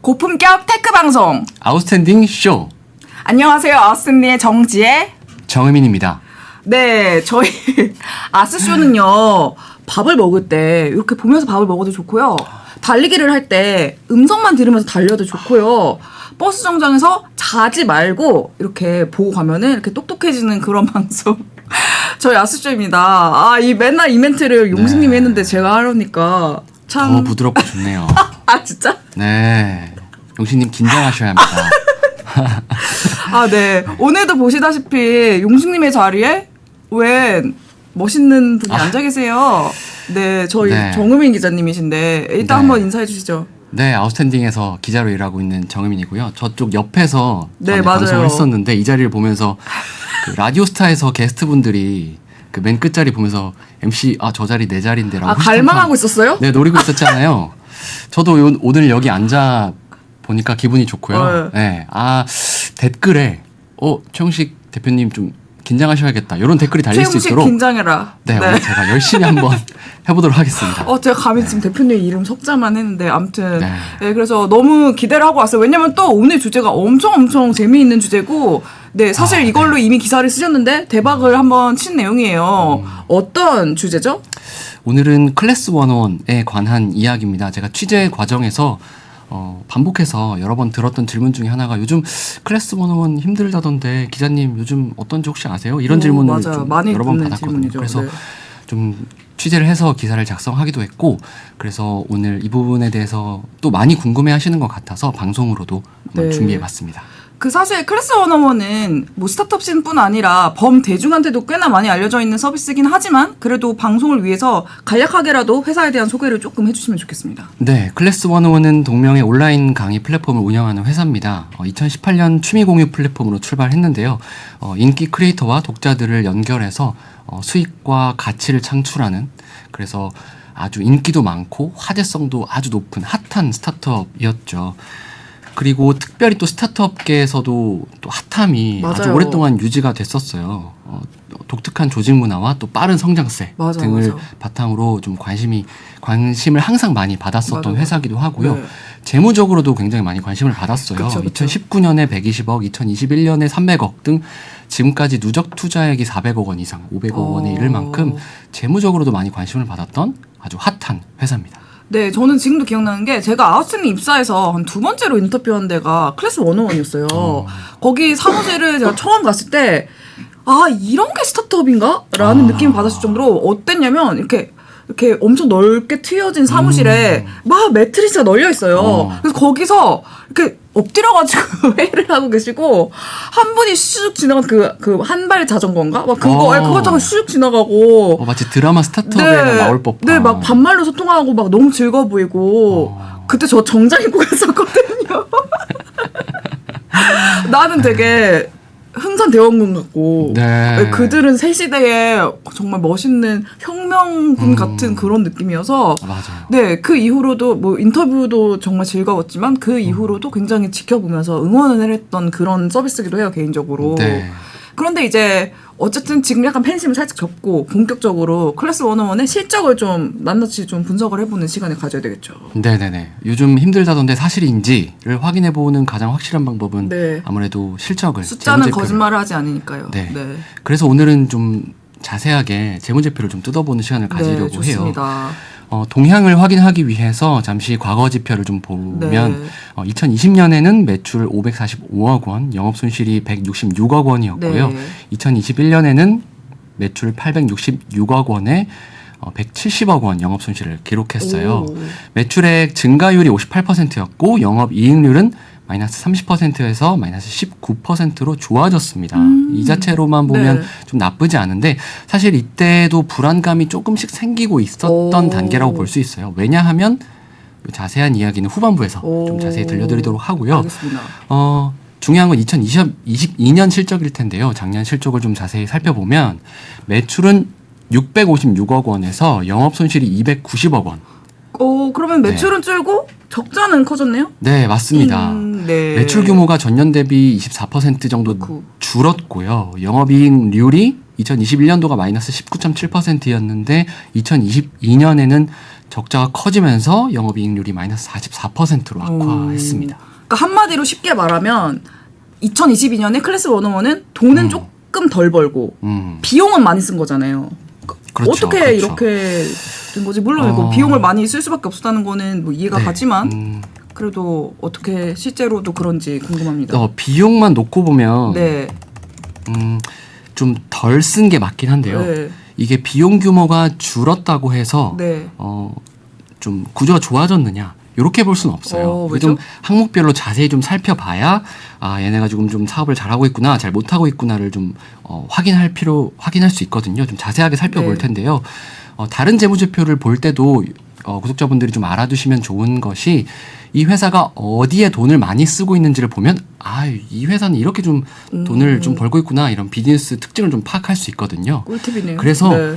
고품격 테크 방송 아웃스탠딩 쇼. 안녕하세요. 아웃스탠딩의 정지혜 정의민입니다. 네, 저희 아스쇼는요 밥을 먹을 때 이렇게 보면서 밥을 먹어도 좋고요, 달리기를 할 때 음성만 들으면서 달려도 좋고요, 버스 정장에서 자지 말고 이렇게 보고 가면은 이렇게 똑똑해지는 그런 방송 저희 아스쇼입니다. 아, 맨날 이 멘트를 용식님이 했는데 제가 하려니까 참 더 부드럽고 좋네요. 아, 진짜? 네, 용신님 긴장하셔야 합니다. 아, 네. 오늘도 보시다시피 용식님의 자리에 웬 멋있는 분이 앉아 계세요. 네, 저희 네. 정우민 기자님이신데 일단 네. 한번 인사해 주시죠. 네, 아웃스탠딩에서 기자로 일하고 있는 정의민이고요. 저쪽 옆에서 네, 전에 맞아요. 방송을 했었는데 이 자리를 보면서 그 라디오스타에서 게스트분들이 그 맨 끝자리 보면서 MC 저 자리 내 자리인데라고 아, 갈망하고 있었어요? 네, 노리고 있었잖아요. 저도 오늘 여기 앉아 보니까 기분이 좋고요. 네. 댓글에 최용식 대표님 좀 긴장하셔야겠다, 이런 댓글이 달릴 수 최용식 있도록 긴장해라. 네, 오늘 제가 열심히 한번 해보도록 하겠습니다. 제가 감히 지금 대표님 이름 석자만 했는데 아무튼 네. 네, 그래서 너무 기대를 하고 왔어요. 왜냐면 또 오늘 주제가 엄청 재미있는 주제고, 네, 사실 이걸로 이미 기사를 쓰셨는데 대박을 한번 친 내용이에요. 어떤 주제죠? 오늘은 클래스 101에 관한 이야기입니다. 제가 취재 과정에서 반복해서 여러 번 들었던 질문 중에 하나가, 요즘 클래스 101 힘들다던데 기자님 요즘 어떤지 혹시 아세요? 이런 질문을 맞아요. 좀 많이 여러 번 듣는 받았거든요. 질문이죠. 그래서 네. 좀 취재를 해서 기사를 작성하기도 했고, 그래서 오늘 이 부분에 대해서 또 많이 궁금해 하시는 것 같아서 방송으로도 한번 네. 준비해봤습니다. 그 사실 클래스 101은 뭐 스타트업 씬뿐 아니라 범대중한테도 꽤나 많이 알려져 있는 서비스이긴 하지만, 그래도 방송을 위해서 간략하게라도 회사에 대한 소개를 조금 해주시면 좋겠습니다. 네, 클래스 101은 동명의 온라인 강의 플랫폼을 운영하는 회사입니다. 2018년 취미 공유 플랫폼으로 출발했는데요. 인기 크리에이터와 독자들을 연결해서 수익과 가치를 창출하는, 그래서 아주 인기도 많고 화제성도 아주 높은 핫한 스타트업이었죠. 그리고 특별히 또 스타트업계에서도 또 핫함이 맞아요. 아주 오랫동안 유지가 됐었어요. 독특한 조직 문화와 또 빠른 성장세 등을 바탕으로 좀 관심을 항상 많이 받았었던 회사기도 하고요. 네. 재무적으로도 굉장히 많이 관심을 받았어요. 그쵸. 2019년에 120억, 2021년에 300억 등 지금까지 누적 투자액이 400억 원 이상, 500억 원에 이를 만큼 재무적으로도 많이 관심을 받았던 아주 핫한 회사입니다. 네, 저는 지금도 기억나는 게, 제가 아웃스탠딩 입사해서 한 두 번째로 인터뷰한 데가 클래스 101이었어요. 거기 사무실을 제가 처음 갔을 때, 이런 게 스타트업인가? 라는 느낌을 받았을 정도로, 어땠냐면 이렇게 엄청 넓게 트여진 사무실에 막 매트리스가 널려 있어요. 그래서 거기서 이렇게 엎드려가지고 회의를 하고 계시고, 한 분이 슉 지나간 그 한발 자전거인가? 막 그거 잠깐 슉 지나가고. 마치 드라마 스타트업에 나올 법한. 네, 막 반말로 소통하고 막 너무 즐거워 보이고. 그때 저 정장 입고 갔었거든요. 나는 되게 흥선대원군 같고, 네. 그들은 새 시대에 정말 멋있는 혁명군 같은 그런 느낌이어서, 맞아요. 네, 그 이후로도 뭐 인터뷰도 정말 즐거웠지만 그 이후로도 굉장히 지켜보면서 응원을 했던 그런 서비스기도 해요, 개인적으로. 네. 그런데 이제 어쨌든 지금 약간 팬심을 살짝 접고 본격적으로 클래스 101의 실적을 좀 낱낱이 좀 분석을 해보는 시간을 가져야 되겠죠. 네네네. 요즘 힘들다던데 사실인지를 확인해보는 가장 확실한 방법은 네. 아무래도 실적을, 숫자는 재무제표를. 거짓말을 하지 않으니까요. 네. 그래서 오늘은 좀 자세하게 재무제표를 좀 뜯어보는 시간을 가지려고 네, 좋습니다. 해요. 동향을 확인하기 위해서 잠시 과거 지표를 좀 보면, 2020년에는 매출 545억 원, 영업손실이 166억 원이었고요. 2021년에는 매출 866억 원에 170억 원 영업손실을 기록했어요. 매출액 증가율이 58%였고 영업이익률은 마이너스 30%에서 마이너스 19%로 좋아졌습니다. 이 자체로만 보면 좀 나쁘지 않은데, 사실 이때도 불안감이 조금씩 생기고 있었던 단계라고 볼 수 있어요. 왜냐하면 자세한 이야기는 후반부에서 좀 자세히 들려드리도록 하고요. 알겠습니다. 중요한 건 2022년 실적일 텐데요. 작년 실적을 좀 자세히 살펴보면 매출은 656억 원에서 영업손실이 290억 원. 그러면 매출은 줄고 적자는 커졌네요? 네, 맞습니다. 네. 매출 규모가 전년 대비 24% 정도 줄었고요. 영업이익률이 2021년도가 마이너스 19.7%였는데 2022년에는 적자가 커지면서 영업이익률이 마이너스 44%로 악화했습니다. 그러니까 한마디로 쉽게 말하면 2022년에 클래스 101은 돈은 조금 덜 벌고 비용은 많이 쓴 거잖아요. 그렇죠, 어떻게 그렇죠. 이렇게 된 거지? 물론 이거 비용을 많이 쓸 수밖에 없었다는 거는 뭐 이해가 가지만 그래도 어떻게 실제로도 그런지 궁금합니다. 비용만 놓고 보면 네. 좀 덜 쓴 게 맞긴 한데요. 네. 이게 비용 규모가 줄었다고 해서 네. 좀 구조가 좋아졌느냐 이렇게 볼 수는 없어요. 왜죠? 좀 항목별로 자세히 좀 살펴봐야 얘네가 지금 좀 사업을 잘하고 있구나 잘 못하고 있구나를 좀 확인할 수 있거든요. 좀 자세하게 살펴볼 네. 텐데요. 다른 재무제표를 볼 때도 구독자분들이 좀 알아두시면 좋은 것이 이 회사가 어디에 돈을 많이 쓰고 있는지를 보면 이 회사는 이렇게 좀 돈을 좀 벌고 있구나 이런 비즈니스 특징을 좀 파악할 수 있거든요. 꿀팁이네요. 그래서 네.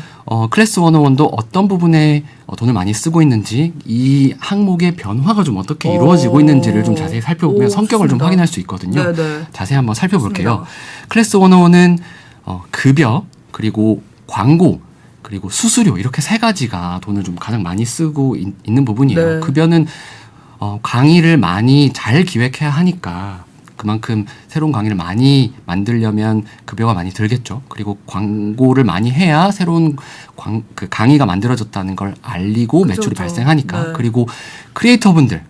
클래스 101도 어떤 부분에 돈을 많이 쓰고 있는지 이 항목의 변화가 좀 어떻게 이루어지고 있는지를 좀 자세히 살펴보면 성격을 좀 좋습니다. 확인할 수 있거든요. 네. 자세히 한번 살펴볼게요. 좋습니다. 클래스 101은 급여 그리고 광고 그리고 수수료 이렇게 세 가지가 돈을 좀 가장 많이 쓰고 있는 부분이에요. 네. 급여는 강의를 많이 잘 기획해야 하니까 그만큼 새로운 강의를 많이 만들려면 급여가 많이 들겠죠. 그리고 광고를 많이 해야 새로운 강의가 만들어졌다는 걸 알리고 매출이 그쵸. 발생하니까. 네. 그리고 크리에이터분들,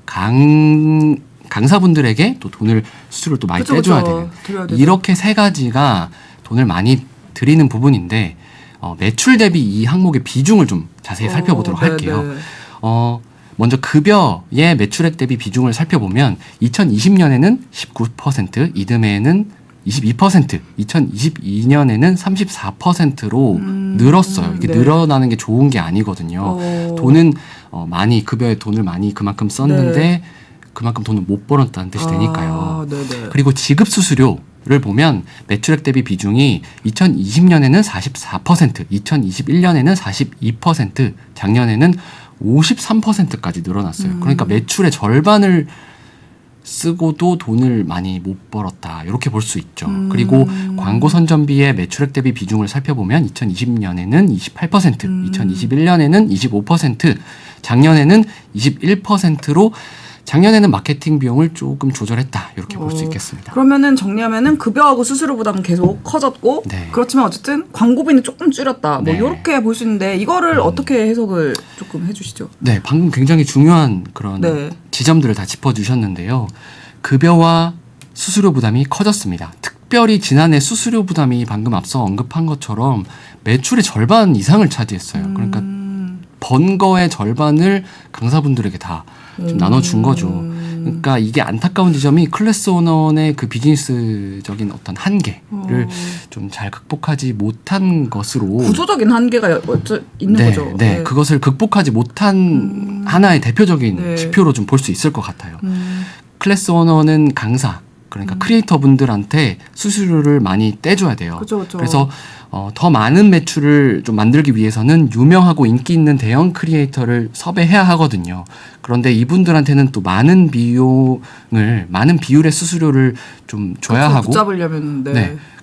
강사분들에게 또 돈을 수수료를 또 많이 떼줘야 되는. 이렇게 세 가지가 돈을 많이 들이는 부분인데 매출 대비 이 항목의 비중을 좀 자세히 살펴보도록 할게요. 먼저 급여의 매출액 대비 비중을 살펴보면 2020년에는 19%, 이듬해에는 22%, 2022년에는 34%로 늘었어요. 이게 늘어나는 게 좋은 게 아니거든요. 돈은 급여에 돈을 많이 그만큼 썼는데 그만큼 돈을 못 벌었다는 뜻이 되니까요. 그리고 지급 수수료를 보면 매출액 대비 비중이 2020년에는 44%, 2021년에는 42%, 작년에는 53%까지 늘어났어요. 그러니까 매출의 절반을 쓰고도 돈을 많이 못 벌었다. 이렇게 볼 수 있죠. 그리고 광고 선전비의 매출액 대비 비중을 살펴보면 2020년에는 28%, 2021년에는 25%, 작년에는 21%로 작년에는 마케팅 비용을 조금 조절했다. 이렇게 볼 수 있겠습니다. 그러면은 정리하면은 급여하고 수수료 부담은 계속 커졌고 그렇지만 어쨌든 광고비는 조금 줄였다. 뭐 이렇게 볼 수 있는데 이거를 어떻게 해석을 조금 해주시죠. 네, 방금 굉장히 중요한 그런 지점들을 다 짚어주셨는데요. 급여와 수수료 부담이 커졌습니다. 특별히 지난해 수수료 부담이 방금 앞서 언급한 것처럼 매출의 절반 이상을 차지했어요. 그러니까 번 거의 절반을 강사분들에게 다 좀 나눠준 거죠. 그러니까 이게 안타까운 지점이 클래스 101의 그 비즈니스적인 어떤 한계를 좀 잘 극복하지 못한 것으로 구조적인 한계가 있는 거죠. 네, 그것을 극복하지 못한 하나의 대표적인 지표로 좀 볼 수 있을 것 같아요. 클래스 101은 강사 그러니까 크리에이터 분들한테 수수료를 많이 떼줘야 돼요. 그쵸. 그래서 더 많은 매출을 좀 만들기 위해서는 유명하고 인기 있는 대형 크리에이터를 섭외해야 하거든요. 그런데 이분들한테는 또 많은 비율의 수수료를 좀 줘야 하고 붙잡으려면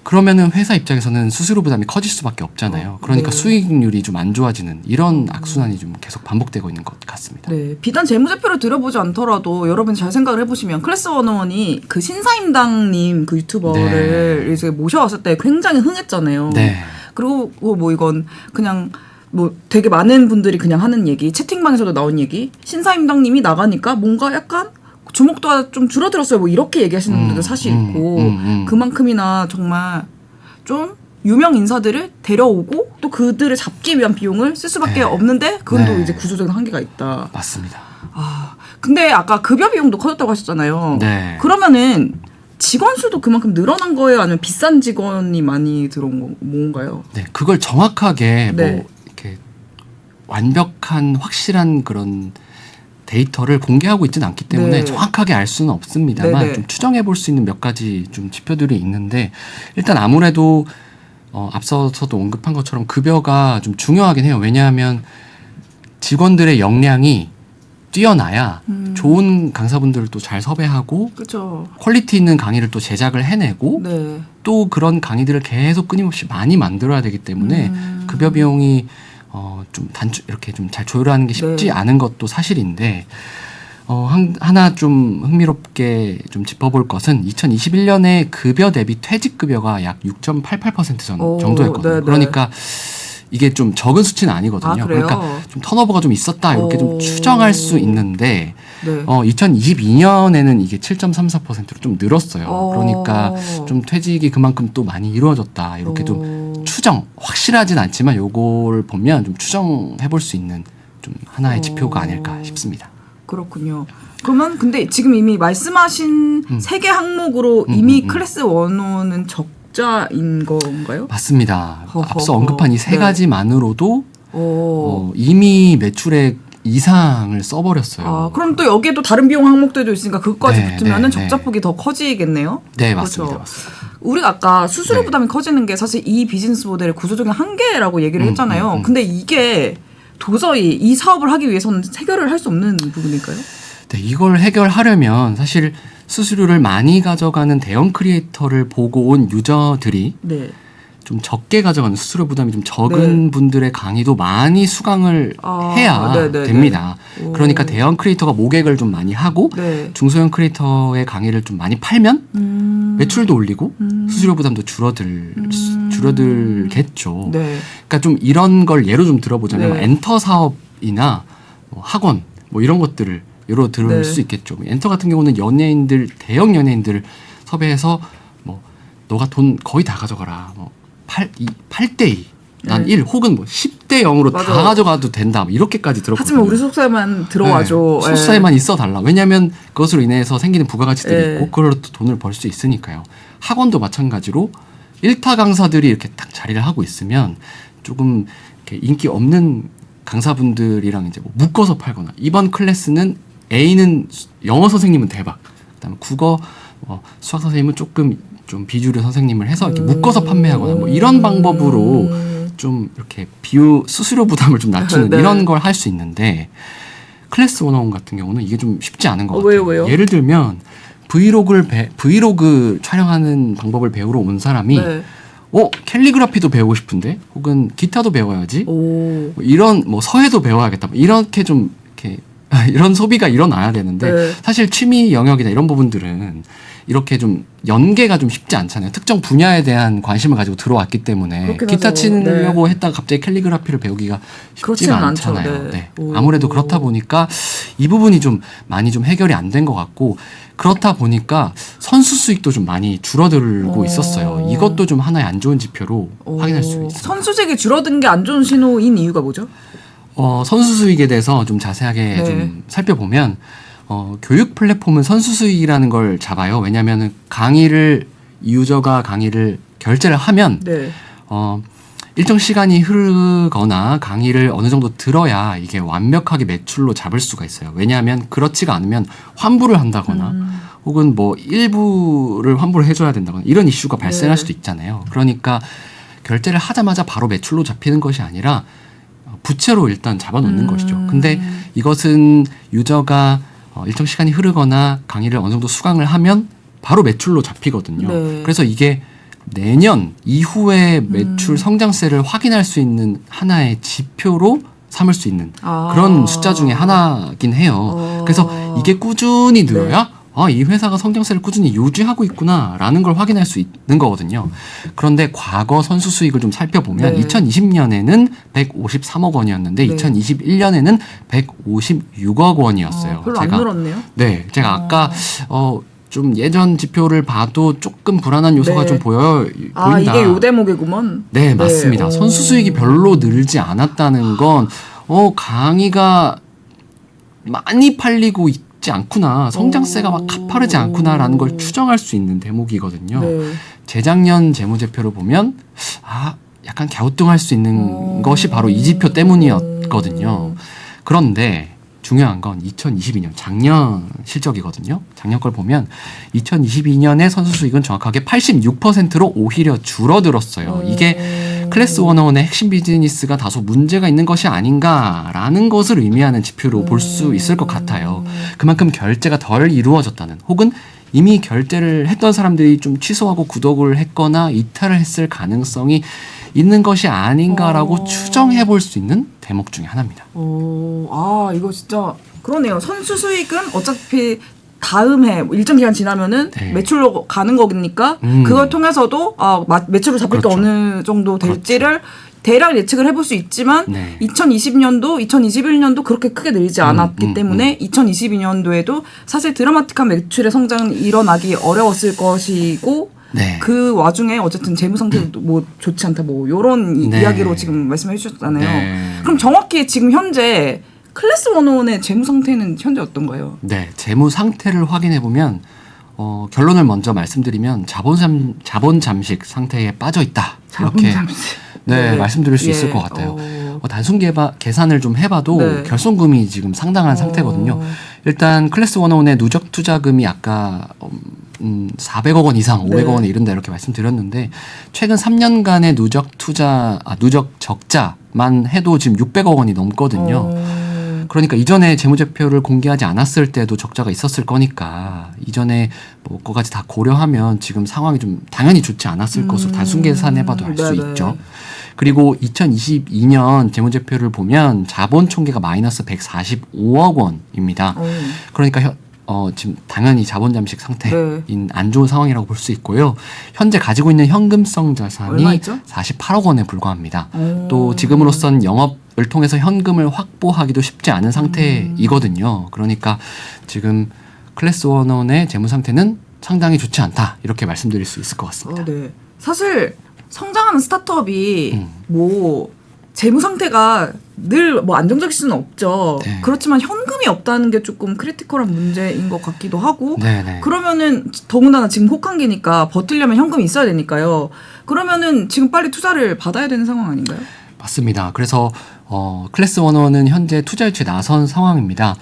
그러면은 회사 입장에서는 수수료 부담이 커질 수밖에 없잖아요. 그러니까 수익률이 좀 안 좋아지는 이런 악순환이 좀 계속 반복되고 있는 것 같습니다. 네, 비단 재무제표를 들여보지 않더라도 여러분 잘 생각을 해보시면 클래스 101이 그 신사임당님 그 유튜버를 이제 모셔왔을 때 굉장히 흥했잖아요. 그리고 뭐 이건 그냥 뭐 되게 많은 분들이 그냥 하는 얘기, 채팅방에서도 나온 얘기, 신사임당님이 나가니까 뭔가 약간 주목도가 좀 줄어들었어요. 뭐 이렇게 얘기하시는 분들도 사실 있고 그만큼이나 정말 좀 유명 인사들을 데려오고 또 그들을 잡기 위한 비용을 쓸 수밖에 없는데 그건 또 이제 구조적인 한계가 있다. 맞습니다. 근데 아까 급여 비용도 커졌다고 하셨잖아요. 그러면은 직원 수도 그만큼 늘어난 거예요? 아니면 비싼 직원이 많이 들어온 건가요? 네, 그걸 정확하게 뭐 이렇게 완벽한 확실한 그런 데이터를 공개하고 있지는 않기 때문에 정확하게 알 수는 없습니다만 좀 추정해 볼 수 있는 몇 가지 좀 지표들이 있는데 일단 아무래도 앞서서도 언급한 것처럼 급여가 좀 중요하긴 해요. 왜냐하면 직원들의 역량이 뛰어나야 좋은 강사분들을 또 잘 섭외하고 퀄리티 있는 강의를 또 제작을 해내고 또 그런 강의들을 계속 끊임없이 많이 만들어야 되기 때문에 급여 비용이 좀 이렇게 좀 잘 조율하는 게 쉽지 네. 않은 것도 사실인데 하나 좀 흥미롭게 좀 짚어볼 것은 2021년에 급여 대비 퇴직급여가 약 6.88% 정도였거든요. 네네. 그러니까 이게 좀 적은 수치는 아니거든요. 아, 그래요? 그러니까 좀 턴오버가 좀 있었다 이렇게 좀 추정할 수 있는데 네. 2022년에는 이게 7.34%로 좀 늘었어요. 그러니까 좀 퇴직이 그만큼 또 많이 이루어졌다 이렇게 좀 추정 확실하진 않지만 요걸 보면 좀 추정해 볼 수 있는 좀 하나의 지표가 아닐까 싶습니다. 그렇군요. 그러면 근데 지금 이미 말씀하신 세 개 항목으로 이미 클래스 101은 적자인 건가요? 맞습니다. 허허허. 앞서 언급한 이 세 네. 가지만으로도 이미 매출액 이상을 써버렸어요. 아, 그럼 또 여기에도 다른 비용 항목들도 있으니까 그것까지 네, 붙으면은 네, 적자폭이 더 커지겠네요. 네, 그렇죠. 맞습니다. 맞습니다. 우리가 아까 수수료 네. 부담이 커지는 게 사실 이 비즈니스 모델의 구조적인 한계라고 얘기를 했잖아요. 근데 이게 도저히 이 사업을 하기 위해서는 해결을 할 수 없는 부분일까요? 네, 이걸 해결하려면 사실 수수료를 많이 가져가는 대형 크리에이터를 보고 온 유저들이 네. 좀 적게 가져가는 수수료 부담이 좀 적은 분들의 강의도 많이 수강을 해야 네네네. 됩니다. 오. 그러니까 대형 크리에이터가 모객을 좀 많이 하고 네. 중소형 크리에이터의 강의를 좀 많이 팔면 매출도 올리고 수수료 부담도 줄어들겠죠. 네. 그러니까 좀 이런 걸 예로 좀 들어보자면 네. 엔터 사업이나 뭐 학원 뭐 이런 것들을 예로 들을 네. 수 있겠죠. 엔터 같은 경우는 대형 연예인들을 섭외해서 뭐 너가 돈 거의 다 가져가라. 뭐 8대2 난 네. 1 혹은 뭐 10대 0으로 다 맞아요. 가져가도 된다. 뭐 이렇게까지 들었거든요. 하지만 우리 숙소에만 들어와줘. 네, 숙소에만 있어 달라. 왜냐하면 그것으로 인해서 생기는 부가가치들이 네. 있고 그걸로 또 돈을 벌 수 있으니까요. 학원도 마찬가지로 1타 강사들이 이렇게 딱 자리를 하고 있으면 조금 이렇게 인기 없는 강사분들이랑 이제 뭐 묶어서 팔거나 이번 클래스는 A는 영어 선생님은 대박. 그다음에 국어 수학 선생님은 조금 좀 비주류 선생님을 해서 이렇게 묶어서 판매하거나 뭐 이런 방법으로 좀 이렇게 수수료 부담을 좀 낮추는 네. 이런 걸 할 수 있는데 클래스 101 같은 경우는 이게 좀 쉽지 않은 것 같아요. 왜요? 예를 들면 브이로그 촬영하는 방법을 배우러 온 사람이 네. 캘리그라피도 배우고 싶은데 혹은 기타도 배워야지 오. 뭐 이런 뭐 서예도 배워야겠다 뭐 이렇게 좀 이렇게 이런 소비가 일어나야 되는데 네. 사실 취미 영역이나 이런 부분들은 이렇게 좀 연계가 좀 쉽지 않잖아요. 특정 분야에 대한 관심을 가지고 들어왔기 때문에 그렇긴 기타 하죠. 치려고 네. 했다가 갑자기 캘리그라피를 배우기가 그렇지는 쉽지가 않죠. 않잖아요. 네. 네. 오. 아무래도 그렇다 보니까 이 부분이 좀 많이 좀 해결이 안 된 것 같고 그렇다 보니까 선수 수익도 좀 많이 줄어들고 있었어요. 이것도 좀 하나의 안 좋은 지표로 확인할 수 있습니다. 선수직이 줄어든 게 안 좋은 신호인 이유가 뭐죠? 선수 수익에 대해서 좀 자세하게 네. 좀 살펴보면 교육 플랫폼은 선수 수익이라는 걸 잡아요. 왜냐하면 유저가 강의를 결제를 하면 네. 일정 시간이 흐르거나 강의를 어느 정도 들어야 이게 완벽하게 매출로 잡을 수가 있어요. 왜냐하면 그렇지가 않으면 환불을 한다거나 혹은 뭐 일부를 환불을 해줘야 된다거나 이런 이슈가 발생할 네. 수도 있잖아요. 그러니까 결제를 하자마자 바로 매출로 잡히는 것이 아니라 부채로 일단 잡아놓는 것이죠. 근데 이것은 유저가 일정 시간이 흐르거나 강의를 어느 정도 수강을 하면 바로 매출로 잡히거든요. 네. 그래서 이게 내년 이후에 매출 성장세를 확인할 수 있는 하나의 지표로 삼을 수 있는 그런 숫자 중에 하나긴 해요. 그래서 이게 꾸준히 늘어야 이 회사가 성장세를 꾸준히 유지하고 있구나라는 걸 확인할 수 있는 거거든요. 그런데 과거 선수 수익을 좀 살펴보면 네. 2020년에는 153억 원이었는데 네. 2021년에는 156억 원이었어요. 별로 안 늘었네요. 네, 제가 아까 좀 예전 지표를 봐도 조금 불안한 요소가 네. 좀 보인다. 이게 요 대목이구먼. 네, 맞습니다. 오. 선수 수익이 별로 늘지 않았다는 건 강의가 많이 팔리고 있지 않구나. 성장세가 막 가파르지 않구나라는 걸 추정할 수 있는 대목이거든요. 네. 재작년 재무제표를 보면 약간 갸우뚱할 수 있는 것이 바로 이 지표 때문이었거든요. 그런데 중요한 건 2022년 작년 실적이거든요. 작년 걸 보면 2022년의 선수 수익은 정확하게 86%로 오히려 줄어들었어요. 이게 클래스 101의 핵심 비즈니스가 다소 문제가 있는 것이 아닌가라는 것을 의미하는 지표로 볼 수 있을 것 같아요. 그만큼 결제가 덜 이루어졌다는 혹은 이미 결제를 했던 사람들이 좀 취소하고 구독을 했거나 이탈을 했을 가능성이 있는 것이 아닌가라고 추정해 볼 수 있는 대목 중에 하나입니다. 이거 진짜 그러네요. 선수 수익은 어차피 다음 해 일정 기간 지나면은 네. 매출로 가는 거니까 그걸 통해서도 매출을 잡을 게 그렇죠. 어느 정도 될지를 대략 예측을 해볼 수 있지만 네. 2020년도, 2021년도 그렇게 크게 늘지 않았기 때문에 2022년도에도 사실 드라마틱한 매출의 성장은 일어나기 어려웠을 것이고 네. 그 와중에 어쨌든 재무 상태도 뭐 좋지 않다 뭐 요런 네. 이야기로 지금 말씀해 주셨잖아요. 네. 그럼 정확히 지금 현재 클래스 101의 재무 상태는 현재 어떤가요? 네, 재무 상태를 확인해 보면 결론을 먼저 말씀드리면 자본 잠식 상태에 빠져 있다. 이렇게 네, 말씀드릴 수 있을 것 같아요. 단순 계산을 좀 해봐도 네. 결손금이 지금 상당한 상태거든요. 일단 클래스 101의 누적 투자금이 아까 400억 원 이상, 500억 원에 이른다 이렇게 말씀드렸는데 최근 3년간의 누적 적자만 해도 지금 600억 원이 넘거든요. 그러니까 이전에 재무제표를 공개하지 않았을 때도 적자가 있었을 거니까 이전에 뭐 그거까지 다 고려하면 지금 상황이 좀 당연히 좋지 않았을 것으로 단순 계산해봐도 알 수 있죠. 그리고 2022년 재무제표를 보면 자본 총계가 마이너스 145억 원입니다. 그러니까 지금 당연히 자본 잠식 상태인 안 좋은 상황이라고 볼 수 있고요. 현재 가지고 있는 현금성 자산이 48억 원에 불과합니다. 또 지금으로선 영업을 통해서 현금을 확보하기도 쉽지 않은 상태이거든요. 그러니까 지금 클래스 101의 재무 상태는 상당히 좋지 않다. 이렇게 말씀드릴 수 있을 것 같습니다. 네. 사실 성장하는 스타트업이 뭐 재무 상태가 늘 뭐 안정적일 수는 없죠. 네. 그렇지만 현금이 없다는 게 조금 크리티컬한 문제인 것 같기도 하고 네네. 그러면은 더군다나 지금 혹한기니까 버틸려면 현금이 있어야 되니까요. 그러면은 지금 빨리 투자를 받아야 되는 상황 아닌가요? 맞습니다. 그래서 클래스 101은 현재 투자 유치에 나선 상황입니다.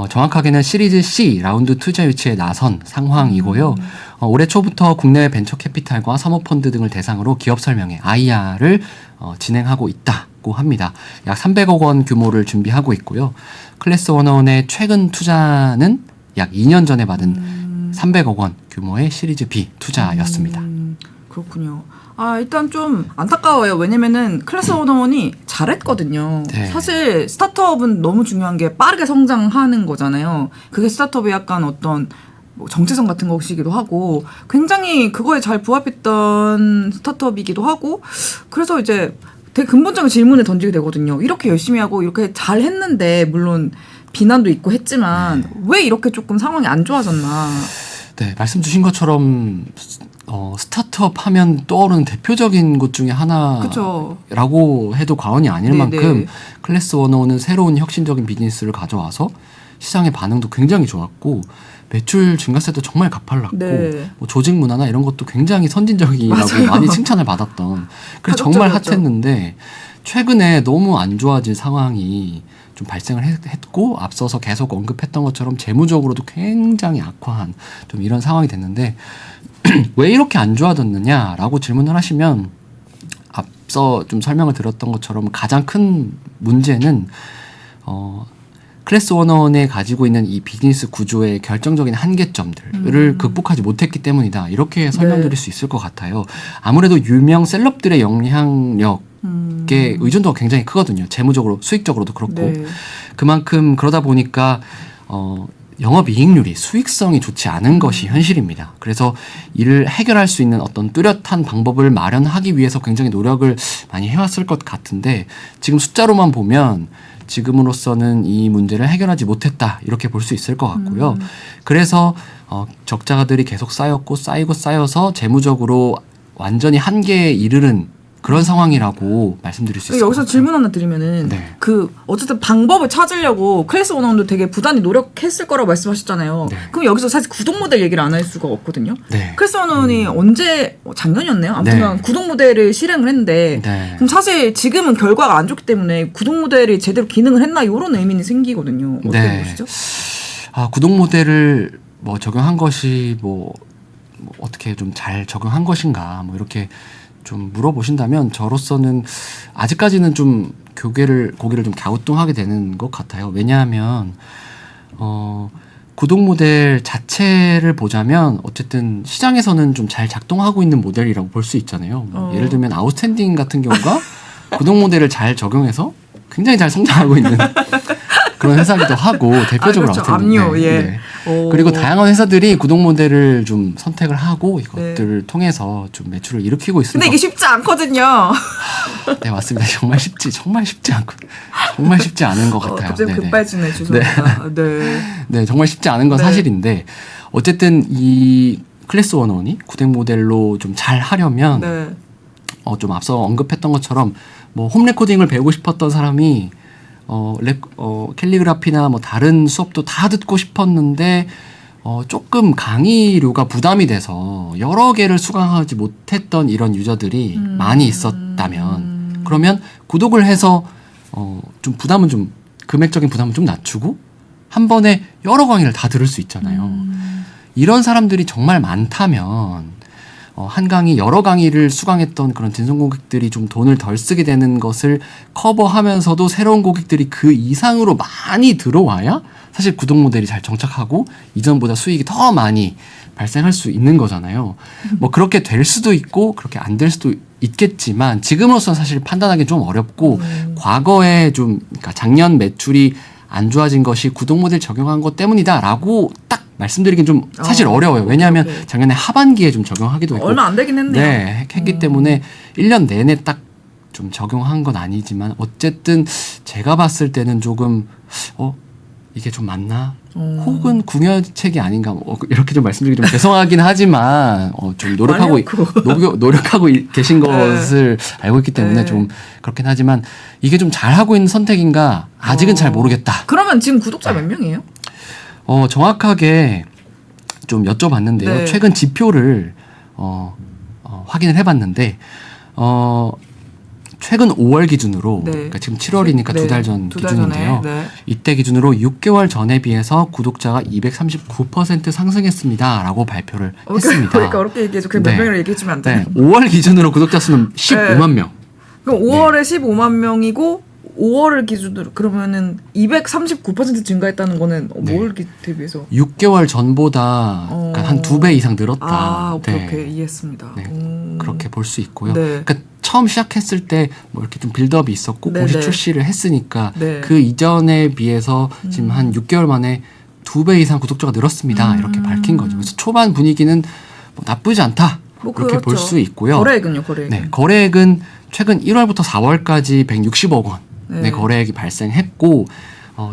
정확하게는 시리즈 C 라운드 투자 유치에 나선 상황이고요. 올해 초부터 국내외 벤처 캐피탈과 사모펀드 등을 대상으로 기업 설명회 IR을 진행하고 있다고 합니다. 약 300억 원 규모를 준비하고 있고요. 클래스 101의 최근 투자는 약 2년 전에 받은 300억 원 규모의 시리즈 B 투자였습니다. 그렇군요. 일단 좀 안타까워요. 왜냐면은 클래스 101이 잘했거든요. 네. 사실 스타트업은 너무 중요한 게 빠르게 성장하는 거잖아요. 그게 스타트업의 약간 어떤 뭐 정체성 같은 것이기도 하고 굉장히 그거에 잘 부합했던 스타트업이기도 하고 그래서 이제 되게 근본적인 질문을 던지게 되거든요. 이렇게 열심히 하고 이렇게 잘 했는데 물론 비난도 있고 했지만 왜 이렇게 조금 상황이 안 좋아졌나. 네, 말씀 주신 것처럼 스타트업 하면 떠오르는 대표적인 곳 중에 하나라고 그쵸. 해도 과언이 아닐 만큼 클래스 101은 새로운 혁신적인 비즈니스를 가져와서 시장의 반응도 굉장히 좋았고 매출 증가세도 정말 가팔랐고 뭐 조직 문화나 이런 것도 굉장히 선진적이라고 많이 칭찬을 받았던 그래서 정말 핫했는데 최근에 너무 안 좋아진 상황이 좀 발생을 했고 앞서서 계속 언급했던 것처럼 재무적으로도 굉장히 악화한 좀 이런 상황이 됐는데 왜 이렇게 안 좋아졌느냐라고 질문을 하시면 앞서 좀 설명을 드렸던 것처럼 가장 큰 문제는 클래스 101에 가지고 있는 이 비즈니스 구조의 결정적인 한계점들을 극복하지 못했기 때문이다. 이렇게 설명드릴 수 있을 것 같아요. 아무래도 유명 셀럽들의 영향력에 의존도가 굉장히 크거든요. 재무적으로, 수익적으로도 그렇고. 그만큼 그러다 보니까 영업이익률이 수익성이 좋지 않은 것이 현실입니다. 그래서 이를 해결할 수 있는 어떤 뚜렷한 방법을 마련하기 위해서 굉장히 노력을 많이 해왔을 것 같은데 지금 숫자로만 보면 지금으로서는 이 문제를 해결하지 못했다 이렇게 볼 수 있을 것 같고요. 그래서 적자들이 계속 쌓였고 쌓이고 쌓여서 재무적으로 완전히 한계에 이르는 그런 상황이라고 말씀드릴 수 있을 것 같아요. 여기서 질문 하나 드리면은 어쨌든 방법을 찾으려고 클래스 101도 되게 부단히 노력했을 거라고 말씀하셨잖아요. 그럼 여기서 사실 구독 모델 얘기를 안 할 수가 없거든요. 클래스 101이 언제 작년이었네요. 아무튼 구독 모델을 실행을 했는데 그럼 사실 지금은 결과가 안 좋기 때문에 구독 모델이 제대로 기능을 했나 이런 의문이 생기거든요. 어떻게 보시죠? 구독 모델을 뭐 적용한 것이 뭐 어떻게 좀 잘 적용한 것인가 뭐 이렇게 좀 물어보신다면 저로서는 아직까지는 좀 고개를 좀 갸우뚱하게 되는 것 같아요. 왜냐하면 구독 모델 자체를 보자면 어쨌든 시장에서는 좀 잘 작동하고 있는 모델이라고 볼 수 있잖아요. 예를 들면 아웃스탠딩 같은 경우가 구독 모델을 잘 적용해서 굉장히 잘 성장하고 있는 그런 회사기도 하고 대표적으로 그렇죠. 아웃스탠딩. 압류, 예. 네. 그리고 다양한 회사들이 구독 모델을 좀 선택을 하고 네. 이것들을 통해서 좀 매출을 일으키고 있습니다. 근데 이게 쉽지 않거든요. 네, 맞습니다. 정말 쉽지 않은 것 같아요. 갑자기 네네. 급발진해 죄송합니다. 네. 네, 정말 쉽지 않은 건 네. 사실인데 어쨌든 이 클래스 101이 구독 모델로 좀 잘 하려면 네. 좀 앞서 언급했던 것처럼 뭐 홈 레코딩을 배우고 싶었던 사람이 캘리그라피나 뭐 다른 수업도 다 듣고 싶었는데 조금 강의료가 부담이 돼서 여러 개를 수강하지 못했던 이런 유저들이 많이 있었다면 그러면 구독을 해서 좀 부담은 좀 금액적인 부담은 좀 낮추고 한 번에 여러 강의를 다 들을 수 있잖아요. 이런 사람들이 정말 많다면 한 강의 여러 강의를 수강했던 그런 진성 고객들이 좀 돈을 덜 쓰게 되는 것을 커버하면서도 새로운 고객들이 그 이상으로 많이 들어와야 사실 구독 모델이 잘 정착하고 이전보다 수익이 더 많이 발생할 수 있는 거잖아요. 뭐 그렇게 될 수도 있고 그렇게 안 될 수도 있겠지만 지금으로서는 사실 판단하기 좀 어렵고 과거에 좀 그러니까 작년 매출이 안 좋아진 것이 구독 모델 적용한 것 때문이다라고 딱 말씀드리긴 좀 사실 어려워요. 왜냐하면 오케이. 작년에 하반기에 좀 적용하기도 했고 얼마 안 되긴 했네요. 네, 했기 때문에 1년 내내 딱 좀 적용한 건 아니지만 어쨌든 제가 봤을 때는 조금 이게 좀 맞나? 혹은 궁여책이 아닌가? 이렇게 좀 말씀드리기 좀 죄송하긴 하지만 좀 노력하고 계신 것을 알고 있기 때문에 네. 좀 그렇긴 하지만 이게 좀 잘하고 있는 선택인가? 아직은 잘 모르겠다. 그러면 지금 구독자 몇 명이에요? 정확하게 좀 여쭤봤는데요. 네. 최근 지표를 확인을 해봤는데 최근 5월 기준으로 네. 그러니까 지금 7월이니까 네. 두 달 전 두달 기준인데요. 전에, 네. 이때 기준으로 6개월 전에 비해서 구독자가 239% 상승했습니다라고 발표를 했습니다. 그러니까 어렵게 얘기해줘. 그냥 몇 네. 명이라 얘기해주면 안 돼. 네, 5월 기준으로 구독자 수는 15만 명. 그럼 5월에 15만 명이고 5월을 기준으로 그러면은 239% 증가했다는 거는 네. 뭘 대비해서? 6개월 전보다 그러니까 한 2배 이상 늘었다. 오케이 이해했습니다. 네. 그렇게 볼 수 있고요. 네. 그러니까 처음 시작했을 때 뭐 이렇게 좀 빌드업이 있었고 네, 공식 네. 출시를 했으니까 네. 그 이전에 비해서 지금 한 6개월 만에 2배 이상 구독자가 늘었습니다. 이렇게 밝힌 거죠. 그래서 초반 분위기는 뭐 나쁘지 않다. 뭐 그렇게 볼 그렇죠. 수 있고요. 거래액은요, 거래액. 네, 거래액은 최근 1월부터 4월까지 160억 원의 네. 거래액이 발생했고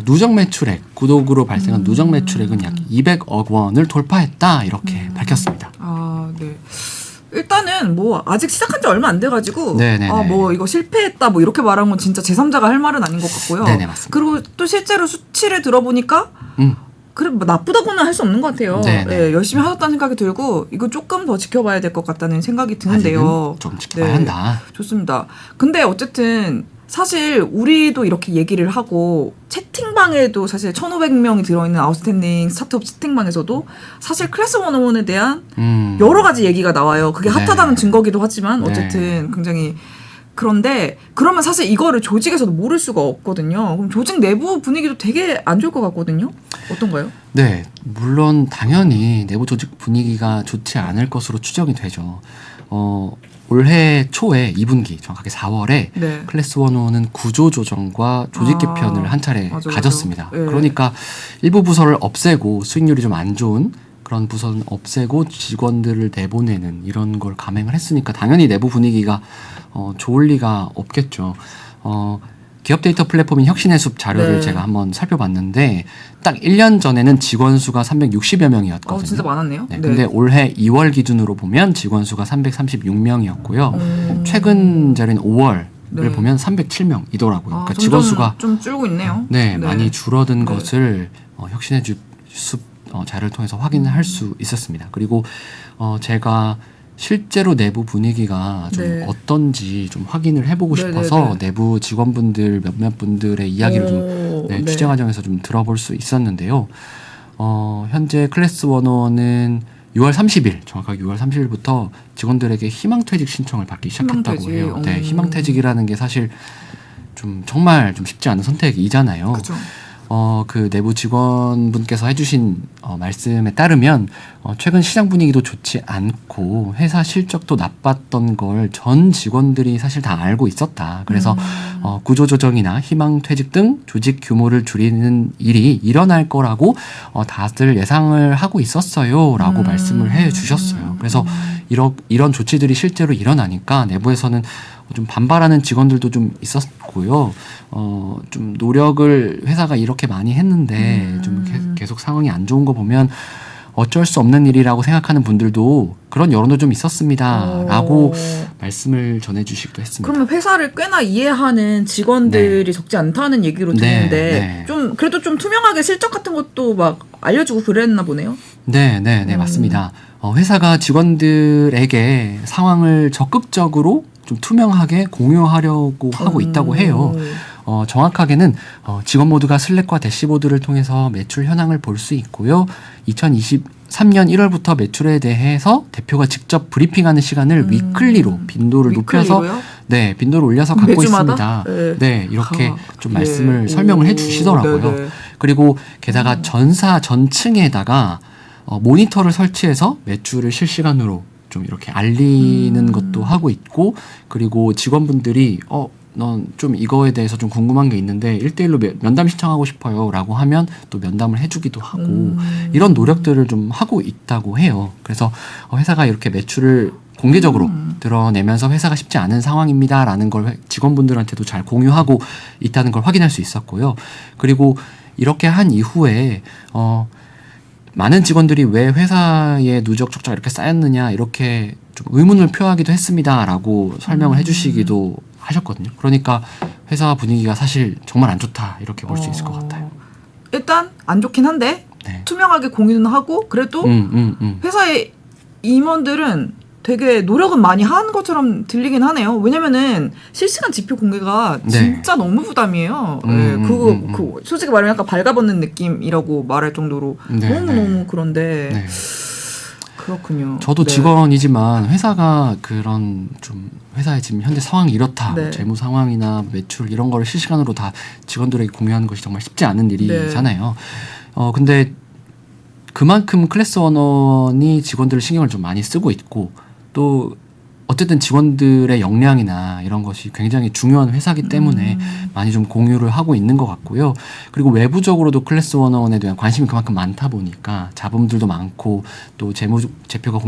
누적 매출액, 구독으로 발생한 누적 매출액은 약 200억 원을 돌파했다 이렇게 밝혔습니다. 아, 네. 일단은 뭐 아직 시작한 지 얼마 안 돼가지고 네네네. 뭐 이거 실패했다 뭐 이렇게 말한 건 진짜 제3자가 할 말은 아닌 것 같고요. 네네, 맞습니다. 그리고 또 실제로 수치를 들어보니까 그래 뭐 나쁘다고는 할 수 없는 것 같아요. 네네. 네, 열심히 하셨다는 생각이 들고 이거 조금 더 지켜봐야 될 것 같다는 생각이 드는데요. 아직은 좀 지켜봐야 한다. 좋습니다. 근데 어쨌든 사실 우리도 이렇게 얘기를 하고 채팅방에도 사실 1,500명이 들어있는 아웃스탠딩 스타트업 채팅방에서도 사실 클래스 101에 대한 여러 가지 얘기가 나와요. 그게 네. 핫하다는 증거기도 하지만 네. 어쨌든 굉장히 그런데 그러면 사실 이거를 조직에서도 모를 수가 없거든요. 그럼 조직 내부 분위기도 되게 안 좋을 것 같거든요. 어떤가요? 네, 물론 당연히 내부 조직 분위기가 좋지 않을 것으로 추정이 되죠. 올해 초에 2분기 정확하게 4월에 네. 클래스 101은 구조 조정과 조직 개편을 한 차례 맞아, 가졌습니다. 맞아. 예. 그러니까 일부 부서를 없애고 수익률이 좀 안 좋은 그런 부서는 없애고 직원들을 내보내는 이런 걸 감행을 했으니까 당연히 내부 분위기가 좋을 리가 없겠죠. 기업 데이터 플랫폼인 혁신의 숲 자료를 네. 제가 한번 살펴봤는데 딱 1년 전에는 직원 수가 360여 명이었거든요. 진짜 많았네요. 네, 근데 올해 2월 기준으로 보면 직원 수가 336명이었고요. 최근 자료인 5월을 네. 보면 307명이더라고요. 그러니까 점점 직원 수가 좀 줄고 있네요. 네, 많이 줄어든 네. 것을 혁신의 숲 자료를 통해서 확인할 수 있었습니다. 그리고 제가 실제로 내부 분위기가 좀 네. 어떤지 좀 확인을 해보고 네, 싶어서 네, 네. 내부 직원분들 몇몇 분들의 이야기를 좀 네. 취재 과정에서 좀 들어볼 수 있었는데요. 현재 클래스 101은 6월 30일, 정확하게 6월 30일부터 직원들에게 희망퇴직 신청을 받기 시작했다고 희망퇴직. 해요. 네, 희망퇴직이라는 게 사실 좀 정말 좀 쉽지 않은 선택이잖아요. 그죠. 그 내부 직원분께서 해주신 말씀에 따르면 최근 시장 분위기도 좋지 않고 회사 실적도 나빴던 걸 전 직원들이 사실 다 알고 있었다. 그래서 구조조정이나 희망퇴직 등 조직 규모를 줄이는 일이 일어날 거라고 다들 예상을 하고 있었어요라고 말씀을 해주셨어요. 그래서 이런 조치들이 실제로 일어나니까 내부에서는 좀 반발하는 직원들도 좀 있었고요. 좀 노력을 회사가 이렇게 많이 했는데 좀 계속 상황이 안 좋은 거 보면 어쩔 수 없는 일이라고 생각하는 분들도 그런 여론도 좀 있었습니다라고 말씀을 전해주시기도 했습니다. 그러면 회사를 꽤나 이해하는 직원들이 적지 않다는 얘기로 듣는데 좀 그래도 좀 투명하게 실적 같은 것도 막 알려주고 그랬나 보네요. 네, 맞습니다. 회사가 직원들에게 상황을 적극적으로 좀 투명하게 공유하려고 하고 있다고 해요. 정확하게는 직원 모두가 슬랙과 대시보드를 통해서 매출 현황을 볼 수 있고요. 2023년 1월부터 매출에 대해서 대표가 직접 브리핑하는 시간을 위클리로 빈도를 높여서 빈도를 올려서 갖고 매주마다? 있습니다. 네, 이렇게 좀 말씀을 설명을 해 주시더라고요. 그리고 게다가 전사 전층에다가 모니터를 설치해서 매출을 실시간으로 좀 이렇게 알리는 것도 하고 있고, 그리고 직원분들이 넌 좀 이거에 대해서 좀 궁금한 게 있는데 1대1로 면담 신청하고 싶어요 라고 하면 또 면담을 해주기도 하고 이런 노력들을 좀 하고 있다고 해요. 그래서 회사가 이렇게 매출을 공개적으로 드러내면서 회사가 쉽지 않은 상황입니다 라는 걸 직원분들한테도 잘 공유하고 있다는 걸 확인할 수 있었고요. 그리고 이렇게 한 이후에 많은 직원들이 왜 회사에 누적 적자가 이렇게 쌓였느냐 이렇게 좀 의문을 표하기도 했습니다라고 설명을 해주시기도 하셨거든요. 그러니까 회사 분위기가 사실 정말 안 좋다 이렇게 볼 수 있을 것 같아요. 일단 안 좋긴 한데 투명하게 공유는 하고 그래도 회사의 임원들은 되게 노력은 많이 한 것처럼 들리긴 하네요. 왜냐면은 실시간 지표 공개가 진짜 너무 부담이에요. 그 솔직히 말하면 약간 발가벗는 느낌이라고 말할 정도로 너무 그런데 그렇군요. 저도 직원이지만 회사가 그런 좀 회사의 지금 현재 상황이 이렇다, 재무 상황이나 매출 이런 거를 실시간으로 다 직원들에게 공유하는 것이 정말 쉽지 않은 일이잖아요. 근데 그만큼 클래스 원원이 직원들을 신경을 좀 많이 쓰고 있고 또 어쨌든 직원들의 역량이나 이런 것이 굉장히 중요한 회사이기 때문에 많이 좀 공유를 하고 있는 것 같고요. 그리고 외부적으로도 클래스 원원에 대한 관심이 그만큼 많다 보니까 자본들도 많고 또 재무제표가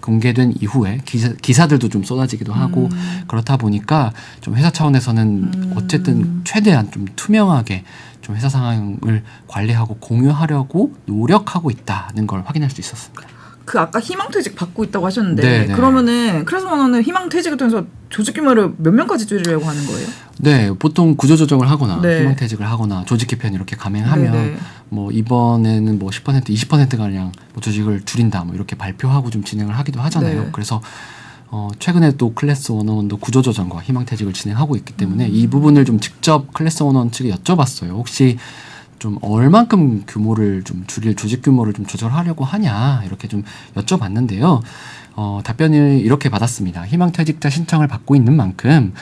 공개된 이후에 기사들도 좀 쏟아지기도 하고 그렇다 보니까 좀 회사 차원에서는 어쨌든 최대한 좀 투명하게 좀 회사 상황을 관리하고 공유하려고 노력하고 있다는 걸 확인할 수 있었습니다. 그 아까 희망퇴직 받고 있다고 하셨는데 그러면은 클래스 원원은 희망퇴직을 통해서 조직 규모를 몇 명까지 줄이려고 하는 거예요? 네, 보통 구조조정을 하거나 희망퇴직을 하거나 조직 개편 이렇게 감행하면 뭐 이번에는 뭐 10%, 20%가량 뭐 조직을 줄인다 뭐 이렇게 발표하고 좀 진행을 하기도 하잖아요. 그래서 최근에 또 클래스 원원도 구조조정과 희망퇴직을 진행하고 있기 때문에 이 부분을 좀 직접 클래스 원원 측에 여쭤봤어요. 혹시 좀 얼만큼 규모를 좀 줄일 조직 규모를 좀 조절하려고 하냐 이렇게 좀 여쭤봤는데요. 답변을 이렇게 받았습니다. 희망퇴직자 신청을 받고 있는 만큼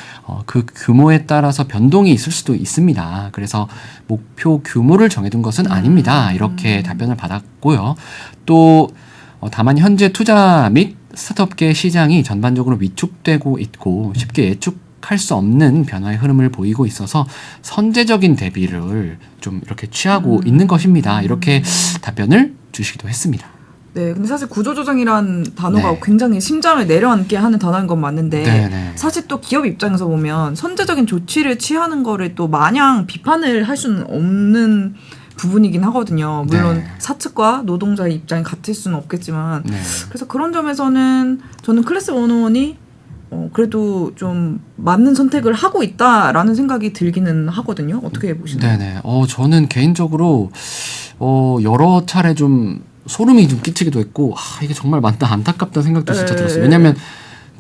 그 규모에 따라서 변동이 있을 수도 있습니다. 그래서 목표 규모를 정해둔 것은 아닙니다. 이렇게 답변을 받았고요. 또 다만 현재 투자 및 스타트업계 시장이 전반적으로 위축되고 있고 쉽게 예측할 수 없는 변화의 흐름을 보이고 있어서 선제적인 대비를 좀 이렇게 취하고 있는 것입니다. 이렇게 답변을 주시기도 했습니다. 네, 근데 사실 구조조정이란 단어가 굉장히 심장을 내려앉게 하는 단어인 건 맞는데 사실 또 기업 입장에서 보면 선제적인 조치를 취하는 거를 또 마냥 비판을 할 수는 없는 부분이긴 하거든요. 물론 사측과 노동자의 입장이 같을 수는 없겠지만 그래서 그런 점에서는 저는 클래스 원원이 그래도 좀 맞는 선택을 하고 있다라는 생각이 들기는 하거든요. 어떻게 보시나요? 네네. 저는 개인적으로 여러 차례 좀 소름이 좀 끼치기도 했고 이게 정말 맞다 안타깝다는 생각도 진짜 들었어요. 왜냐하면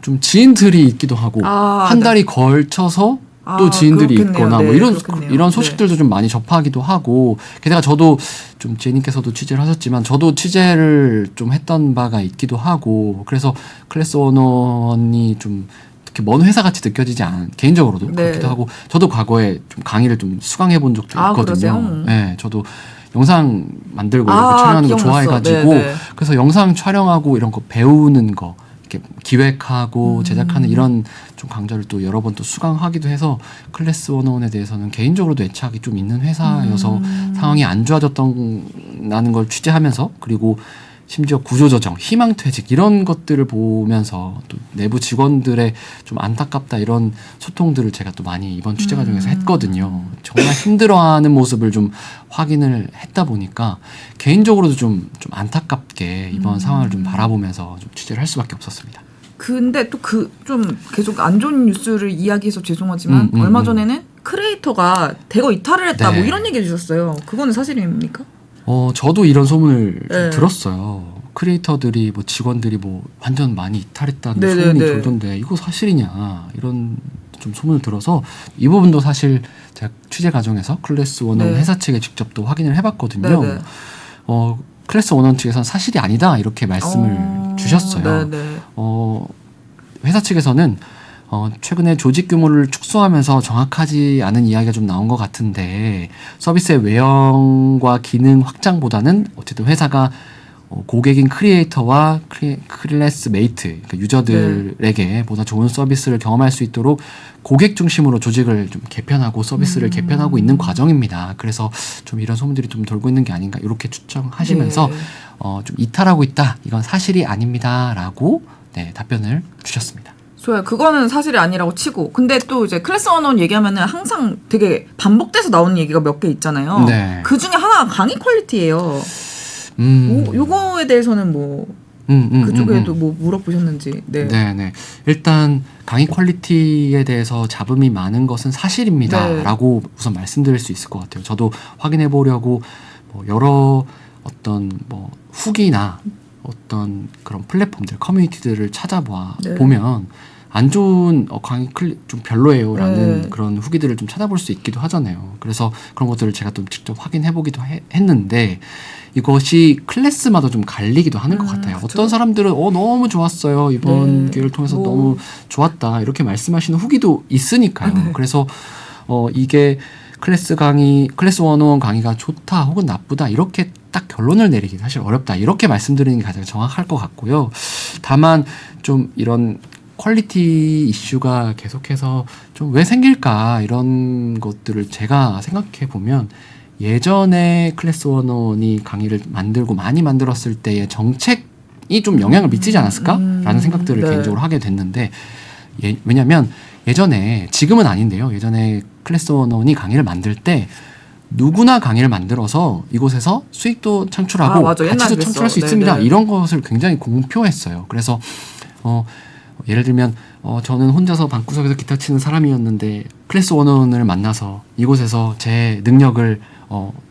좀 지인들이 있기도 하고 한 달이 걸쳐서 또 지인들이 있거나 뭐 이런 소식들도 좀 많이 접하기도 하고 게다가 저도 좀 제니께서도 취재를 하셨지만 저도 취재를 좀 했던 바가 있기도 하고 그래서 클래스 원원이 좀 그렇게 먼 회사 같이 느껴지지 않은 개인적으로도 네. 그렇기도 하고 저도 과거에 좀 강의를 좀 수강해 본 적도 있거든요. 그러세요? 네, 저도 영상 만들고 이렇게 아, 촬영하는 거 기억났어. 좋아해가지고 네네. 그래서 영상 촬영하고 이런 거 배우는 거 이렇게 기획하고 제작하는 이런 좀 강좌를 또 여러 번 또 수강하기도 해서 클래스 101에 대해서는 개인적으로도 애착이 좀 있는 회사여서 상황이 안 좋아졌다는 걸 취재하면서 그리고 심지어 구조조정, 희망퇴직 이런 것들을 보면서 또 내부 직원들의 좀 안타깝다 이런 소통들을 제가 또 많이 이번 취재 과정에서 했거든요. 정말 힘들어하는 모습을 좀 확인을 했다 보니까 개인적으로도 좀 안타깝게 이번 상황을 좀 바라보면서 좀 취재를 할 수밖에 없었습니다. 근데 또 좀 계속 안 좋은 뉴스를 이야기해서 죄송하지만 얼마 전에는 크리에이터가 대거 이탈을 했다 네. 뭐 이런 얘기 해주셨어요. 그거는 사실입니까? 저도 이런 소문을 좀 네. 들었어요. 크리에이터들이 뭐 직원들이 뭐 완전 많이 이탈했다는 네네네. 소문이 돌던데 이거 사실이냐 이런 좀 소문을 들어서 이 부분도 사실 제가 취재 과정에서 클래스 101 네. 회사 측에 직접 또 확인을 해봤거든요. 네네. 클래스 101 측에서는 사실이 아니다 이렇게 말씀을 주셨어요. 네네. 회사 측에서는 최근에 조직 규모를 축소하면서 정확하지 않은 이야기가 좀 나온 것 같은데 서비스의 외형과 기능 확장보다는 어쨌든 회사가 고객인 크리에이터와 클래스 메이트 그러니까 유저들에게 보다 좋은 서비스를 경험할 수 있도록 고객 중심으로 조직을 좀 개편하고 서비스를 개편하고 있는 과정입니다. 그래서 좀 이런 소문들이 좀 돌고 있는 게 아닌가 이렇게 추정하시면서 네. 좀 이탈하고 있다. 이건 사실이 아닙니다라고 답변을 주셨습니다. 좋아요. 그거는 사실이 아니라고 치고. 근데 또 이제 클래스 101 얘기하면은 항상 되게 반복돼서 나오는 얘기가 몇 개 있잖아요. 네. 그 중에 하나가 강의 퀄리티예요. 요거에 대해서는 뭐 그쪽에도 뭐 물어보셨는지. 네. 네. 일단 강의 퀄리티에 대해서 잡음이 많은 것은 사실입니다라고 우선 말씀드릴 수 있을 것 같아요. 저도 확인해 보려고 뭐 여러 어떤 뭐 후기나 어떤 그런 플랫폼들, 커뮤니티들을 찾아봐 보면 안 좋은 강의 좀 별로예요라는 그런 후기들을 좀 찾아볼 수 있기도 하잖아요. 그래서 그런 것들을 제가 좀 직접 확인해 보기도 했는데 이것이 클래스마다 좀 갈리기도 하는 것 같아요. 그쵸? 어떤 사람들은 너무 좋았어요. 이번 기회를 통해서 너무 좋았다. 이렇게 말씀하시는 후기도 있으니까요. 그래서 이게 클래스 101 강의가 좋다 혹은 나쁘다 이렇게 딱 결론을 내리기 사실 어렵다. 이렇게 말씀드리는 게 가장 정확할 것 같고요. 다만 좀 이런 퀄리티 이슈가 계속해서 좀 왜 생길까 이런 것들을 제가 생각해 보면 예전에 클래스 101이 강의를 만들고 많이 만들었을 때의 정책이 좀 영향을 미치지 않았을까라는 생각들을 개인적으로 하게 됐는데 왜냐하면 예전에 지금은 아닌데요. 예전에 클래스 101이 강의를 만들 때 누구나 강의를 만들어서 이곳에서 수익도 창출하고 가치도 창출할 수 있습니다. 이런 것을 굉장히 공표했어요. 그래서 예를 들면 저는 혼자서 방구석에서 기타 치는 사람이었는데 클래스 101을 만나서 이곳에서 제 능력을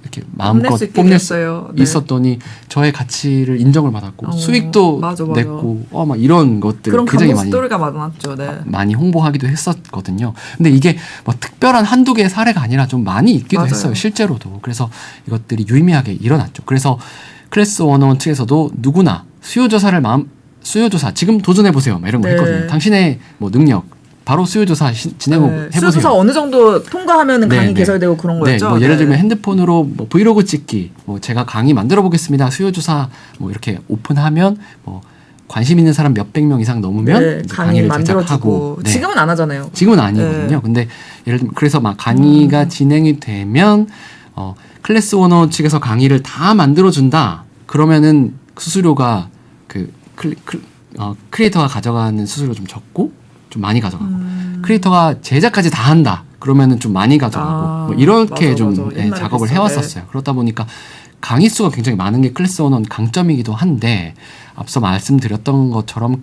이렇게 마음껏 뽐낼 수 있었더니 저의 가치를 인정을 받았고 수익도 맞아. 냈고 막 이런 것들 그런 굉장히 많이 스토리가 많았죠. 많이 홍보하기도 했었거든요. 근데 이게 뭐 특별한 한두 개의 사례가 아니라 좀 많이 있기도 했어요. 실제로도. 그래서 이것들이 유의미하게 일어났죠. 그래서 클래스 101 측에서도 누구나 수요조사 지금 도전해보세요. 이런 거 했거든요. 당신의 뭐 능력 바로 수요조사 진행해보세요. 수요조사 어느 정도 통과하면은 강의 개설되고 그런 거였죠. 뭐 예를 들면 핸드폰으로 뭐 브이로그 찍기, 뭐 제가 강의 만들어 보겠습니다. 수요조사 뭐 이렇게 오픈하면 뭐 관심 있는 사람 몇백 명 이상 넘으면 강의를 제작하고. 지금은 안 하잖아요. 지금은 아니거든요. 근데 예를 들면 그래서 막 강의가 진행이 되면 클래스 101 측에서 강의를 다 만들어 준다. 그러면은 수수료가 크리에이터가 가져가는 수수료 좀 적고 좀 많이 가져가고 크리에이터가 제작까지 다 한다 그러면은 좀 많이 가져가고 뭐 이렇게 작업을 해왔었어요. 그렇다 보니까 강의 수가 굉장히 많은 게 클래스 101 강점이기도 한데 앞서 말씀드렸던 것처럼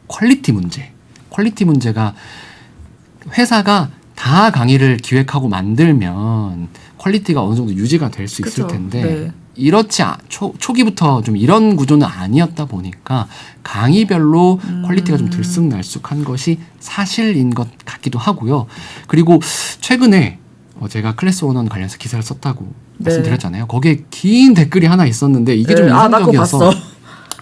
퀄리티 문제가 회사가 다 강의를 기획하고 만들면 퀄리티가 어느 정도 유지가 될 수 있을 텐데 이렇지 초기부터 좀 이런 구조는 아니었다 보니까 강의별로 퀄리티가 좀 들쑥날쑥한 것이 사실인 것 같기도 하고요. 그리고 최근에 제가 클래스 101 관련해서 기사를 썼다고 말씀드렸잖아요. 거기에 긴 댓글이 하나 있었는데 이게 좀 인상적이어서 나 그거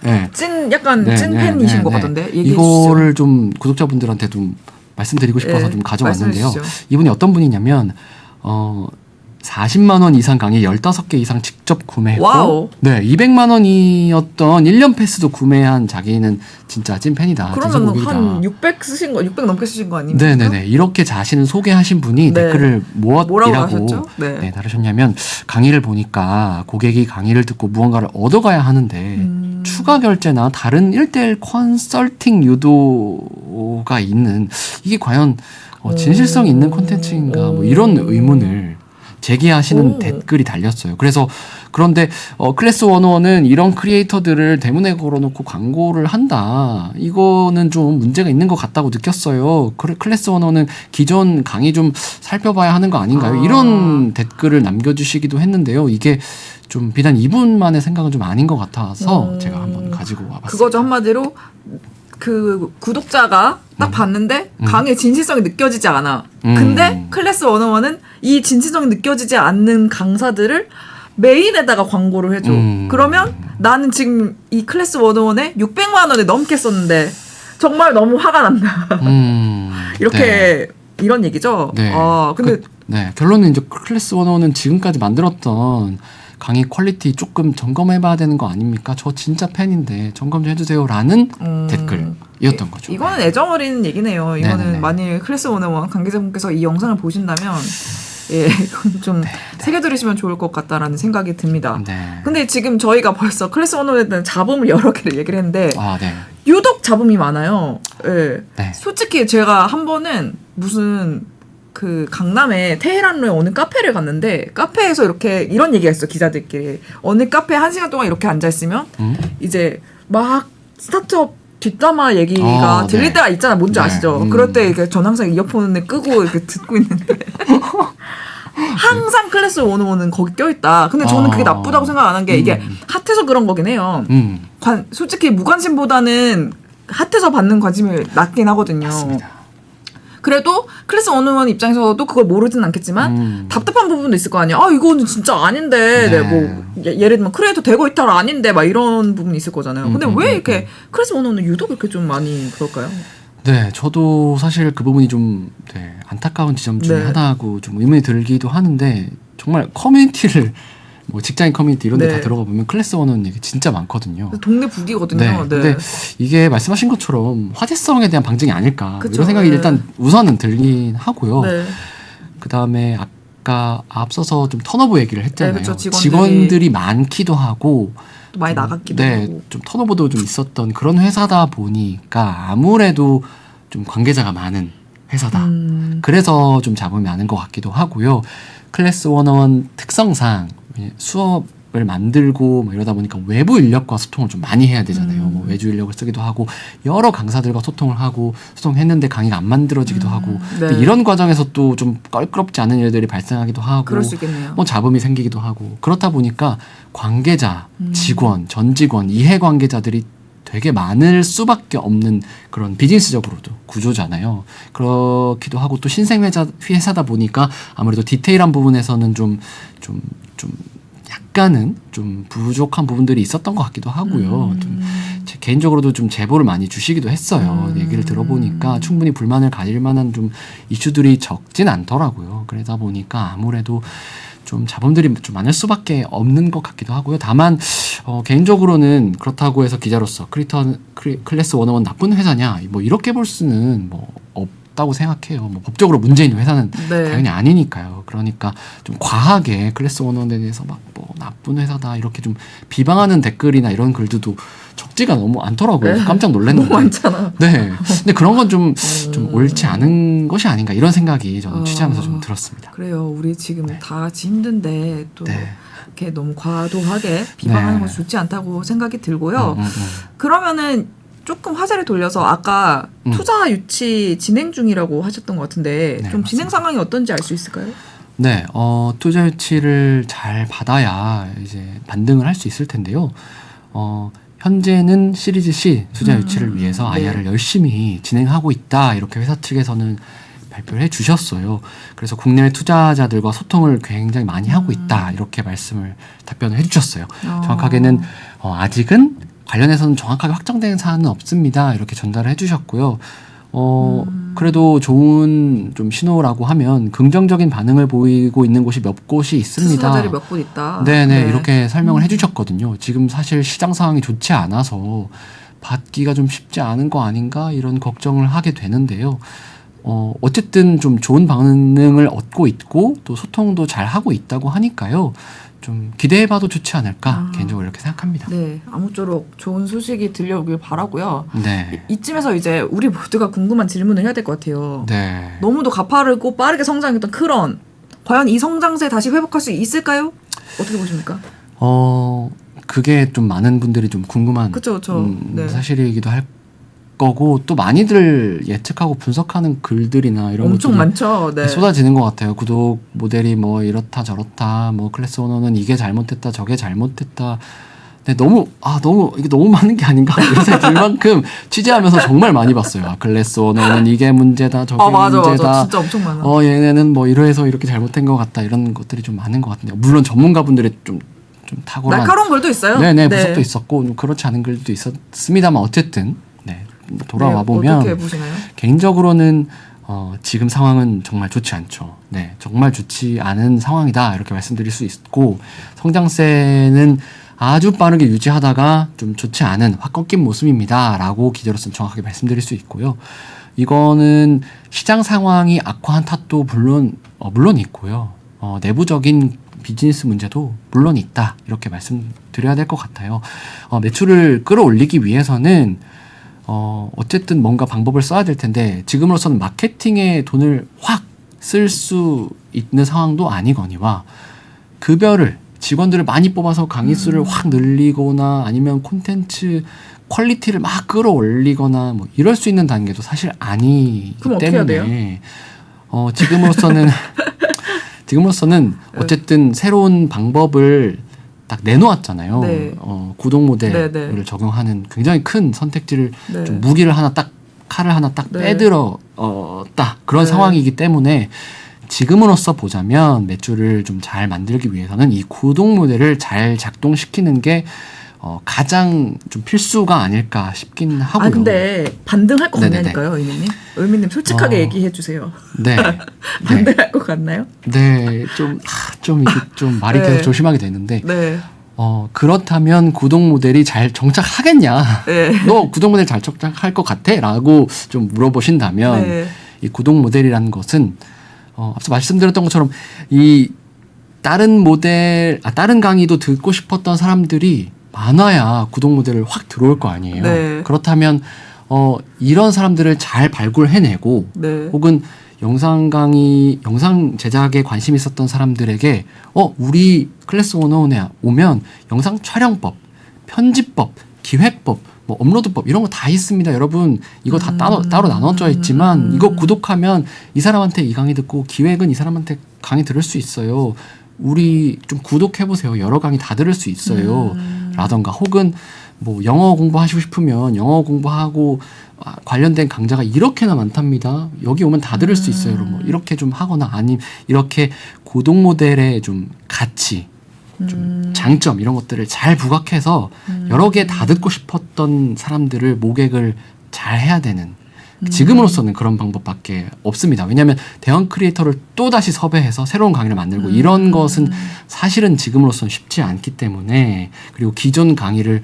봤어. 약간 찐 팬이신 것 같던데. 이거를 좀 구독자분들한테 좀 말씀드리고 싶어서 네, 좀 가져왔는데요. 말씀해주시죠. 이분이 어떤 분이냐면 40만 원 이상 강의 15개 이상 직접 구매했고 와우. 네, 200만 원이었던 1년 패스도 구매한 자기는 진짜 찐팬이다. 그러면 찐소고기다. 한 600 넘게 쓰신 거 아닙니까? 네네네. 이렇게 자신을 소개하신 분이 네. 댓글을 뭐라고 무엇이라고 하셨죠? 네. 다루셨냐면 강의를 보니까 고객이 강의를 듣고 무언가를 얻어가야 하는데 추가 결제나 다른 1:1 컨설팅 유도가 있는 이게 과연 진실성 있는 콘텐츠인가 뭐 이런 의문을 제기하시는 오. 댓글이 달렸어요. 그래서 그런데 클래스 101은 이런 크리에이터들을 대문에 걸어놓고 광고를 한다. 이거는 좀 문제가 있는 것 같다고 느꼈어요. 클래스 101은 기존 강의 좀 살펴봐야 하는 거 아닌가요? 이런 댓글을 남겨주시기도 했는데요. 이게 좀 비단 이분만의 생각은 좀 아닌 것 같아서 제가 한번 가지고 와봤습니다. 그거죠. 한마디로 그 구독자가 딱 봤는데 강의 진실성이 느껴지지 않아. 근데 클래스 101은 이 진실성이 느껴지지 않는 강사들을 메인에다가 광고를 해줘. 그러면 나는 지금 이 클래스 101에 600만 원에 넘게 썼는데 정말 너무 화가 난다. 이렇게 네. 이런 얘기죠. 네. 근데 결론은 이제 클래스 101은 지금까지 만들었던 강의 퀄리티 조금 점검해봐야 되는 거 아닙니까? 저 진짜 팬인데 점검 좀 해주세요라는 댓글이었던 거죠. 이거는 애정 어린 얘기네요. 이거는 네네네. 만일 클래스 101 관계자분께서 이 영상을 보신다면 이건 좀 새겨 들으시면 좋을 것 같다라는 생각이 듭니다. 네. 근데 지금 저희가 벌써 클래스 101에 대한 잡음을 여러 개를 얘기를 했는데 네. 유독 잡음이 많아요. 예. 네. 솔직히 제가 한 번은 무슨 그 강남에 테헤란로에 어느 카페를 갔는데 카페에서 이렇게 이런 얘기가 있어. 기자들끼리 어느 카페에 1시간 동안 이렇게 앉아있으면 이제 막 스타트업 뒷담화 얘기가 들릴 네. 때가 있잖아. 뭔지 네. 아시죠? 그럴 때 이렇게 전 항상 이어폰을 끄고 이렇게 듣고 있는데 항상 클래스 101은 거기 껴있다. 근데 저는 그게 나쁘다고 생각 안 한 게 이게 핫해서 그런 거긴 해요. 솔직히 무관심보다는 핫해서 받는 관심이 낮긴 하거든요. 맞습니다. 그래도 클래스 101 입장에서도 그걸 모르진 않겠지만 답답한 부분도 있을 거 아니야. 이거는 진짜 아닌데. 네. 뭐 예를 들면 크리에이터 되고 있다라 아닌데 막 이런 부분이 있을 거잖아요. 근데 왜 이렇게 클래스 101은 유독 그렇게 좀 많이 그럴까요? 네, 저도 사실 그 부분이 좀 안타까운 지점 중에 네. 하나고 좀 의문이 들기도 하는데 정말 커뮤니티를 뭐 직장인 커뮤니티 이런 데 다 네. 들어가 보면 클래스 101 얘기 진짜 많거든요. 동네 북이거든요. 네. 네. 근데 이게 말씀하신 것처럼 화제성에 대한 방증이 아닐까 그쵸, 이런 생각이 네. 일단 우선은 들긴 하고요. 네. 그다음에 아까 앞서서 좀 턴오버 얘기를 했잖아요. 네, 그쵸, 직원들이 많기도 하고 또 많이 나갔기도 하고. 좀 턴오버도 좀 있었던 그런 회사다 보니까 아무래도 좀 관계자가 많은 회사다. 그래서 좀 잡음이 많은 것 같기도 하고요. 클래스 101 특성상 수업을 만들고 뭐 이러다 보니까 외부 인력과 소통을 좀 많이 해야 되잖아요. 뭐 외주 인력을 쓰기도 하고 여러 강사들과 소통을 하고 소통했는데 강의가 안 만들어지기도 하고 네. 또 이런 과정에서 또 좀 껄끄럽지 않은 일들이 발생하기도 하고 그럴 수 있겠네요. 뭐 잡음이 생기기도 하고 그렇다 보니까 관계자, 직원, 전 직원, 이해 관계자들이 되게 많을 수밖에 없는 그런 비즈니스적으로도 구조잖아요. 그렇기도 하고 또 회사다 보니까 아무래도 디테일한 부분에서는 좀 약간은 좀 부족한 부분들이 있었던 것 같기도 하고요. 제 개인적으로도 좀 제보를 많이 주시기도 했어요. 얘기를 들어보니까 충분히 불만을 가질 만한 좀 이슈들이 적진 않더라고요. 그러다 보니까 아무래도 좀 잡음들이 좀 많을 수밖에 없는 것 같기도 하고요. 다만 개인적으로는 그렇다고 해서 기자로서 클래스 101 나쁜 회사냐 뭐 이렇게 볼 수는 뭐 없다고 생각해요. 뭐 법적으로 문제 있는 회사는 네. 당연히 아니니까요. 그러니까 좀 과하게 클래스 101에 대해서 막 뭐 나쁜 회사다 이렇게 좀 비방하는 댓글이나 이런 글들도 적지가 너무 않더라고요. 네. 깜짝 놀랐는데. 너무 많잖아. 네. 근데 그런 건 좀 옳지 않은 것이 아닌가 이런 생각이 저는 취재하면서 좀 들었습니다. 그래요. 우리 지금 다 같이 힘든데 또 네. 이렇게 너무 과도하게 비방하는 네. 것이 좋지 않다고 생각이 들고요. 그러면은 조금 화제를 돌려서 아까 투자 유치 진행 중이라고 하셨던 것 같은데 네, 좀 진행 맞습니다. 상황이 어떤지 알 수 있을까요? 네, 투자 유치를 잘 받아야 이제 반등을 할 수 있을 텐데요. 현재는 시리즈 C 투자 유치를 위해서 네. IR을 열심히 진행하고 있다. 이렇게 회사 측에서는 발표를 해 주셨어요. 그래서 국내외 투자자들과 소통을 굉장히 많이 하고 있다. 이렇게 답변을 해 주셨어요. 정확하게는 아직은 관련해서는 정확하게 확정된 사안은 없습니다. 이렇게 전달을 해 주셨고요. 그래도 좋은 좀 신호라고 하면 긍정적인 반응을 보이고 있는 곳이 몇 곳이 있습니다. 수소자리 몇 곳 있다. 네네, 이렇게 설명을 해주셨거든요. 지금 사실 시장 상황이 좋지 않아서 받기가 좀 쉽지 않은 거 아닌가 이런 걱정을 하게 되는데요. 어쨌든 좀 좋은 반응을 얻고 있고 또 소통도 잘 하고 있다고 하니까요. 좀 기대해봐도 좋지 않을까 개인적으로 이렇게 생각합니다. 네, 아무쪼록 좋은 소식이 들려오길 바라고요. 네. 이쯤에서 이제 우리 모두가 궁금한 질문을 해야 될 것 같아요. 네. 너무도 가파르고 빠르게 성장했던 크런, 과연 이 성장세 다시 회복할 수 있을까요? 어떻게 보십니까? 그게 좀 많은 분들이 좀 궁금한 그쵸. 네. 사실이기도 할 거고 또 많이들 예측하고 분석하는 글들이나 이런 엄청 것들이 많죠. 네. 쏟아지는 것 같아요. 구독 모델이 뭐 이렇다 저렇다, 뭐 클래스 오너는 이게 잘못됐다, 저게 잘못됐다. 네, 너무 이게 너무 많은 게 아닌가 이런 생각이 들 만큼 취재하면서 정말 많이 봤어요. 클래스 오너는 이게 문제다, 저게 문제다. 맞아. 진짜 엄청 많아. 얘네는 뭐 이래서 이렇게 잘못된 것 같다 이런 것들이 좀 많은 것 같은데요. 물론 전문가분들의 좀 탁월한 날카로운 글도 있어요. 네네, 분석도 있었고 그렇지 않은 글도 있었습니다만 어쨌든 네, 돌아와 보면 어떻게 보시나요? 개인적으로는 지금 상황은 정말 좋지 않죠. 네, 정말 좋지 않은 상황이다 이렇게 말씀드릴 수 있고 성장세는 아주 빠르게 유지하다가 좀 좋지 않은 확 꺾인 모습입니다라고 기자로서는 정확하게 말씀드릴 수 있고요. 이거는 시장 상황이 악화한 탓도 물론 있고요. 내부적인 비즈니스 문제도 물론 있다 이렇게 말씀드려야 될 것 같아요. 매출을 끌어올리기 위해서는 어쨌든 뭔가 방법을 써야 될 텐데 지금으로서는 마케팅에 돈을 확 쓸 수 있는 상황도 아니거니와 급여를 직원들을 많이 뽑아서 강의 수를 확 늘리거나 아니면 콘텐츠 퀄리티를 막 끌어올리거나 뭐 이럴 수 있는 단계도 사실 아니기 그럼 어떻게 때문에 해야 돼요? 지금으로서는 어쨌든 새로운 방법을 딱 내놓았잖아요. 네. 구독 모델을 네. 적용하는 굉장히 큰 선택지를 네. 좀 칼을 하나 딱 네. 빼들었다 그런 네. 상황이기 때문에 지금으로서 보자면 매출을 좀 잘 만들기 위해서는 이 구독 모델을 잘 작동시키는 게 가장 좀 필수가 아닐까 싶긴 하고요. 근데 반등할 것 네네네. 같나니까요, 의미님 솔직하게 얘기해 주세요. 네. 반등할 것 같나요? 네. 좀 이게 좀 말이 네. 계속 조심하게 되는데 네. 그렇다면 구독 모델이 잘 정착하겠냐? 네. 너 구독 모델 잘 정착할 것 같아? 라고 좀 물어보신다면 네. 이 구독 모델이라는 것은 앞서 말씀드렸던 것처럼 이 다른 강의도 듣고 싶었던 사람들이 많아야 구독 모델을 확 들어올 거 아니에요. 네. 그렇다면 이런 사람들을 잘 발굴해내고 네. 혹은 영상 제작에 관심 있었던 사람들에게 우리 클래스 101에 오면 영상 촬영법, 편집법, 기획법, 뭐 업로드법 이런 거 다 있습니다. 여러분 이거 다 따로 나눠져 있지만 이거 구독하면 이 사람한테 이 강의 듣고 기획은 이 사람한테 강의 들을 수 있어요. 우리 좀 구독해보세요. 여러 강의 다 들을 수 있어요. 라던가 혹은 뭐 영어 공부하시고 싶으면 영어 공부하고 관련된 강좌가 이렇게나 많답니다. 여기 오면 다 들을 수 있어요. 뭐 이렇게 좀 하거나 아니면 이렇게 구독 모델의 좀 가치, 좀 장점 이런 것들을 잘 부각해서 여러 개 다 듣고 싶었던 사람들을 모객을 잘 해야 되는 지금으로서는 그런 방법밖에 없습니다. 왜냐하면 대형 크리에이터를 또다시 섭외해서 새로운 강의를 만들고 이런 것은 사실은 지금으로서는 쉽지 않기 때문에 그리고 기존 강의를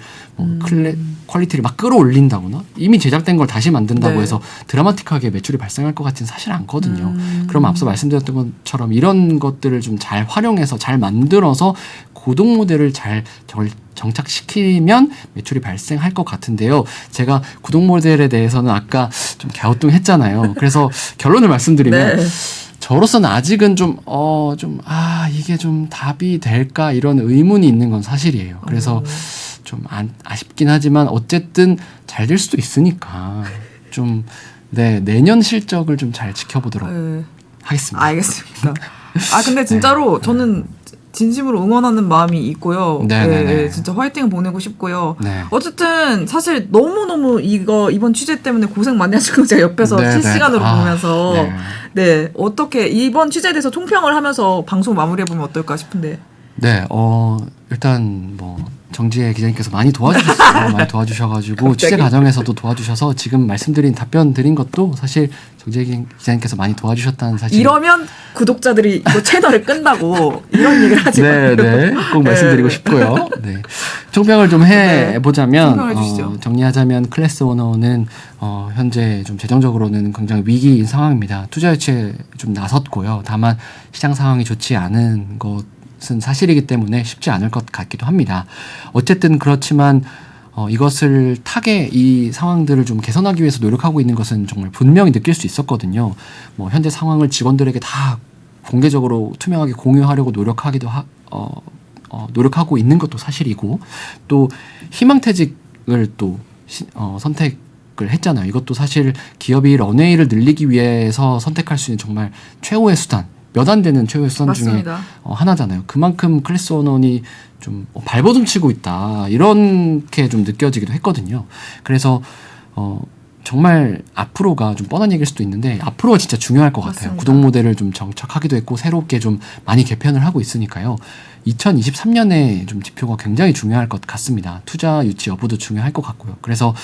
퀄리티를 막 끌어올린다거나 이미 제작된 걸 다시 만든다고 네. 해서 드라마틱하게 매출이 발생할 것 같지는 사실 않거든요. 그럼 앞서 말씀드렸던 것처럼 이런 것들을 좀 잘 활용해서 잘 만들어서 구독 모델을 잘 정착시키면 매출이 발생할 것 같은데요. 제가 구독 모델에 대해서는 아까 좀 갸우뚱했잖아요. 그래서 결론을 말씀드리면 네. 저로서는 아직은 이게 좀 답이 될까 이런 의문이 있는 건 사실이에요. 그래서 좀 아쉽긴 하지만 어쨌든 잘 될 수도 있으니까 좀 내년 실적을 좀 잘 지켜보도록 하겠습니다. 알겠습니다. 근데 진짜로 저는 진심으로 응원하는 마음이 있고요. 네네네. 진짜 화이팅 보내고 싶고요. 네. 어쨌든 사실 너무너무 이번 취재 때문에 고생 많이 하시고 제가 옆에서 네네. 실시간으로 보면서 네. 어떻게 이번 취재에 대해서 총평을 하면서 방송 마무리해보면 어떨까 싶은데. 네, 일단 정지혜 기자님께서 많이 도와주셨어요. 많이 도와주셔가지고 취재 과정에서도 도와주셔서 지금 말씀드린 답변 드린 것도 사실 정지혜 기자님께서 많이 도와주셨다는 사실. 이러면 구독자들이 이거 채널을 끈다고 이런 얘기를 하지 마요. 네, 꼭 말씀드리고 싶고요. 네. 총평을 좀 해보자면 총평을 해주시죠. 정리하자면 클래스 101은 현재 좀 재정적으로는 굉장히 위기인 상황입니다. 투자 유치에 좀 나섰고요. 다만 시장 상황이 좋지 않은 것은 사실이기 때문에 쉽지 않을 것 같기도 합니다. 어쨌든 그렇지만 이것을 이 상황들을 좀 개선하기 위해서 노력하고 있는 것은 정말 분명히 느낄 수 있었거든요. 뭐 현재 상황을 직원들에게 다 공개적으로 투명하게 공유하려고 노력하고 있는 것도 사실이고, 또 희망퇴직을 또 선택을 했잖아요. 이것도 사실 기업이 런웨이를 늘리기 위해서 선택할 수 있는 정말 최후의 수단, 몇 안 되는 최후의 수단 맞습니다. 중에 하나잖아요. 그만큼 클래스 101이 좀 발버둥 치고 있다, 이렇게 좀 느껴지기도 했거든요. 그래서 정말 앞으로가 좀 뻔한 얘기일 수도 있는데 앞으로가 진짜 중요할 것 같아요. 맞습니다. 구독 모델을 좀 정착하기도 했고 새롭게 좀 많이 개편을 하고 있으니까요. 2023년에 좀 지표가 굉장히 중요할 것 같습니다. 투자 유치 여부도 중요할 것 같고요. 그래서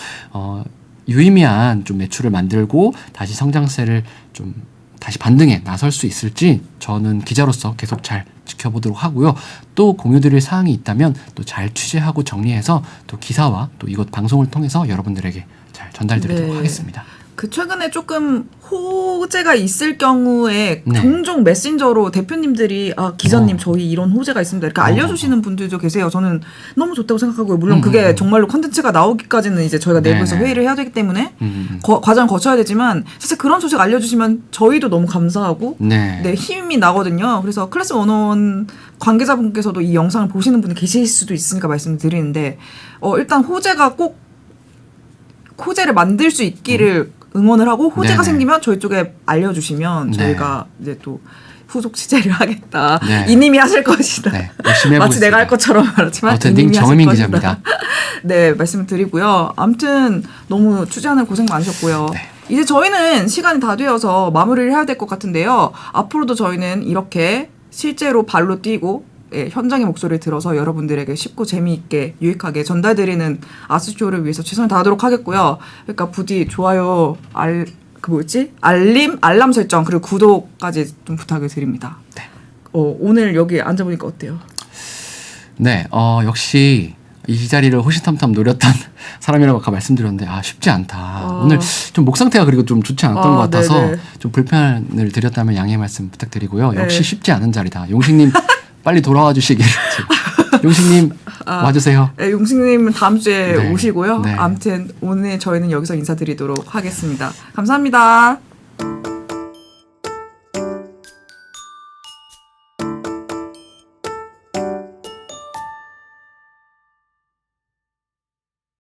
유의미한 좀 매출을 만들고 다시 성장세를 좀 다시 반등에 나설 수 있을지 저는 기자로서 계속 잘 지켜보도록 하고요. 또 공유드릴 사항이 있다면 또 잘 취재하고 정리해서 또 기사와 또 이것 방송을 통해서 여러분들에게 잘 전달드리도록 네. 하겠습니다. 그 최근에 조금 호재가 있을 경우에 네. 종종 메신저로 대표님들이 기자님 저희 이런 호재가 있습니다 이렇게 알려주시는 분들도 계세요. 저는 너무 좋다고 생각하고요. 물론 그게 정말로 콘텐츠가 나오기까지는 이제 저희가 내부에서 네네. 회의를 해야 되기 때문에 과정을 거쳐야 되지만 사실 그런 소식 알려주시면 저희도 너무 감사하고 네. 네, 힘이 나거든요. 그래서 클래스 101 관계자분께서도 이 영상을 보시는 분이 계실 수도 있으니까 말씀드리는데 일단 호재를 만들 수 있기를 응원을 하고 호재가 네네. 생기면 저희 쪽에 알려주시면 네. 저희가 이제 또 후속 취재를 하겠다. 네. 이님이 하실 것이다. 네, 열심히 마치 해보겠습니다. 내가 할 것처럼 말하지만 어쨌든 이님이 하실 정은민 것이다. 기자입니다. 네, 말씀을 드리고요. 아무튼 너무 취재하는 고생 많으셨고요. 네. 이제 저희는 시간이 다 되어서 마무리를 해야 될 것 같은데요. 앞으로도 저희는 이렇게 실제로 발로 뛰고 현장의 목소리를 들어서 여러분들에게 쉽고 재미있게 유익하게 전달드리는 아스쇼를 위해서 최선을 다하도록 하겠고요. 그러니까 부디 좋아요, 알람 설정 그리고 구독까지 좀 부탁을 드립니다. 네. 오늘 여기 앉아보니까 어때요? 네, 역시 이 자리를 호시탐탐 노렸던 사람이라고 아까 말씀드렸는데 쉽지 않다. 오늘 좀 목 상태가 그리고 좀 좋지 않았던 것 같아서 네네. 좀 불편을 드렸다면 양해 말씀 부탁드리고요. 역시 네. 쉽지 않은 자리다. 용식님 빨리 돌아와 주시길. 용식님 와주세요. 네, 용식님은 다음 주에 네. 오시고요. 네. 아무튼 오늘 저희는 여기서 인사드리도록 하겠습니다. 감사합니다.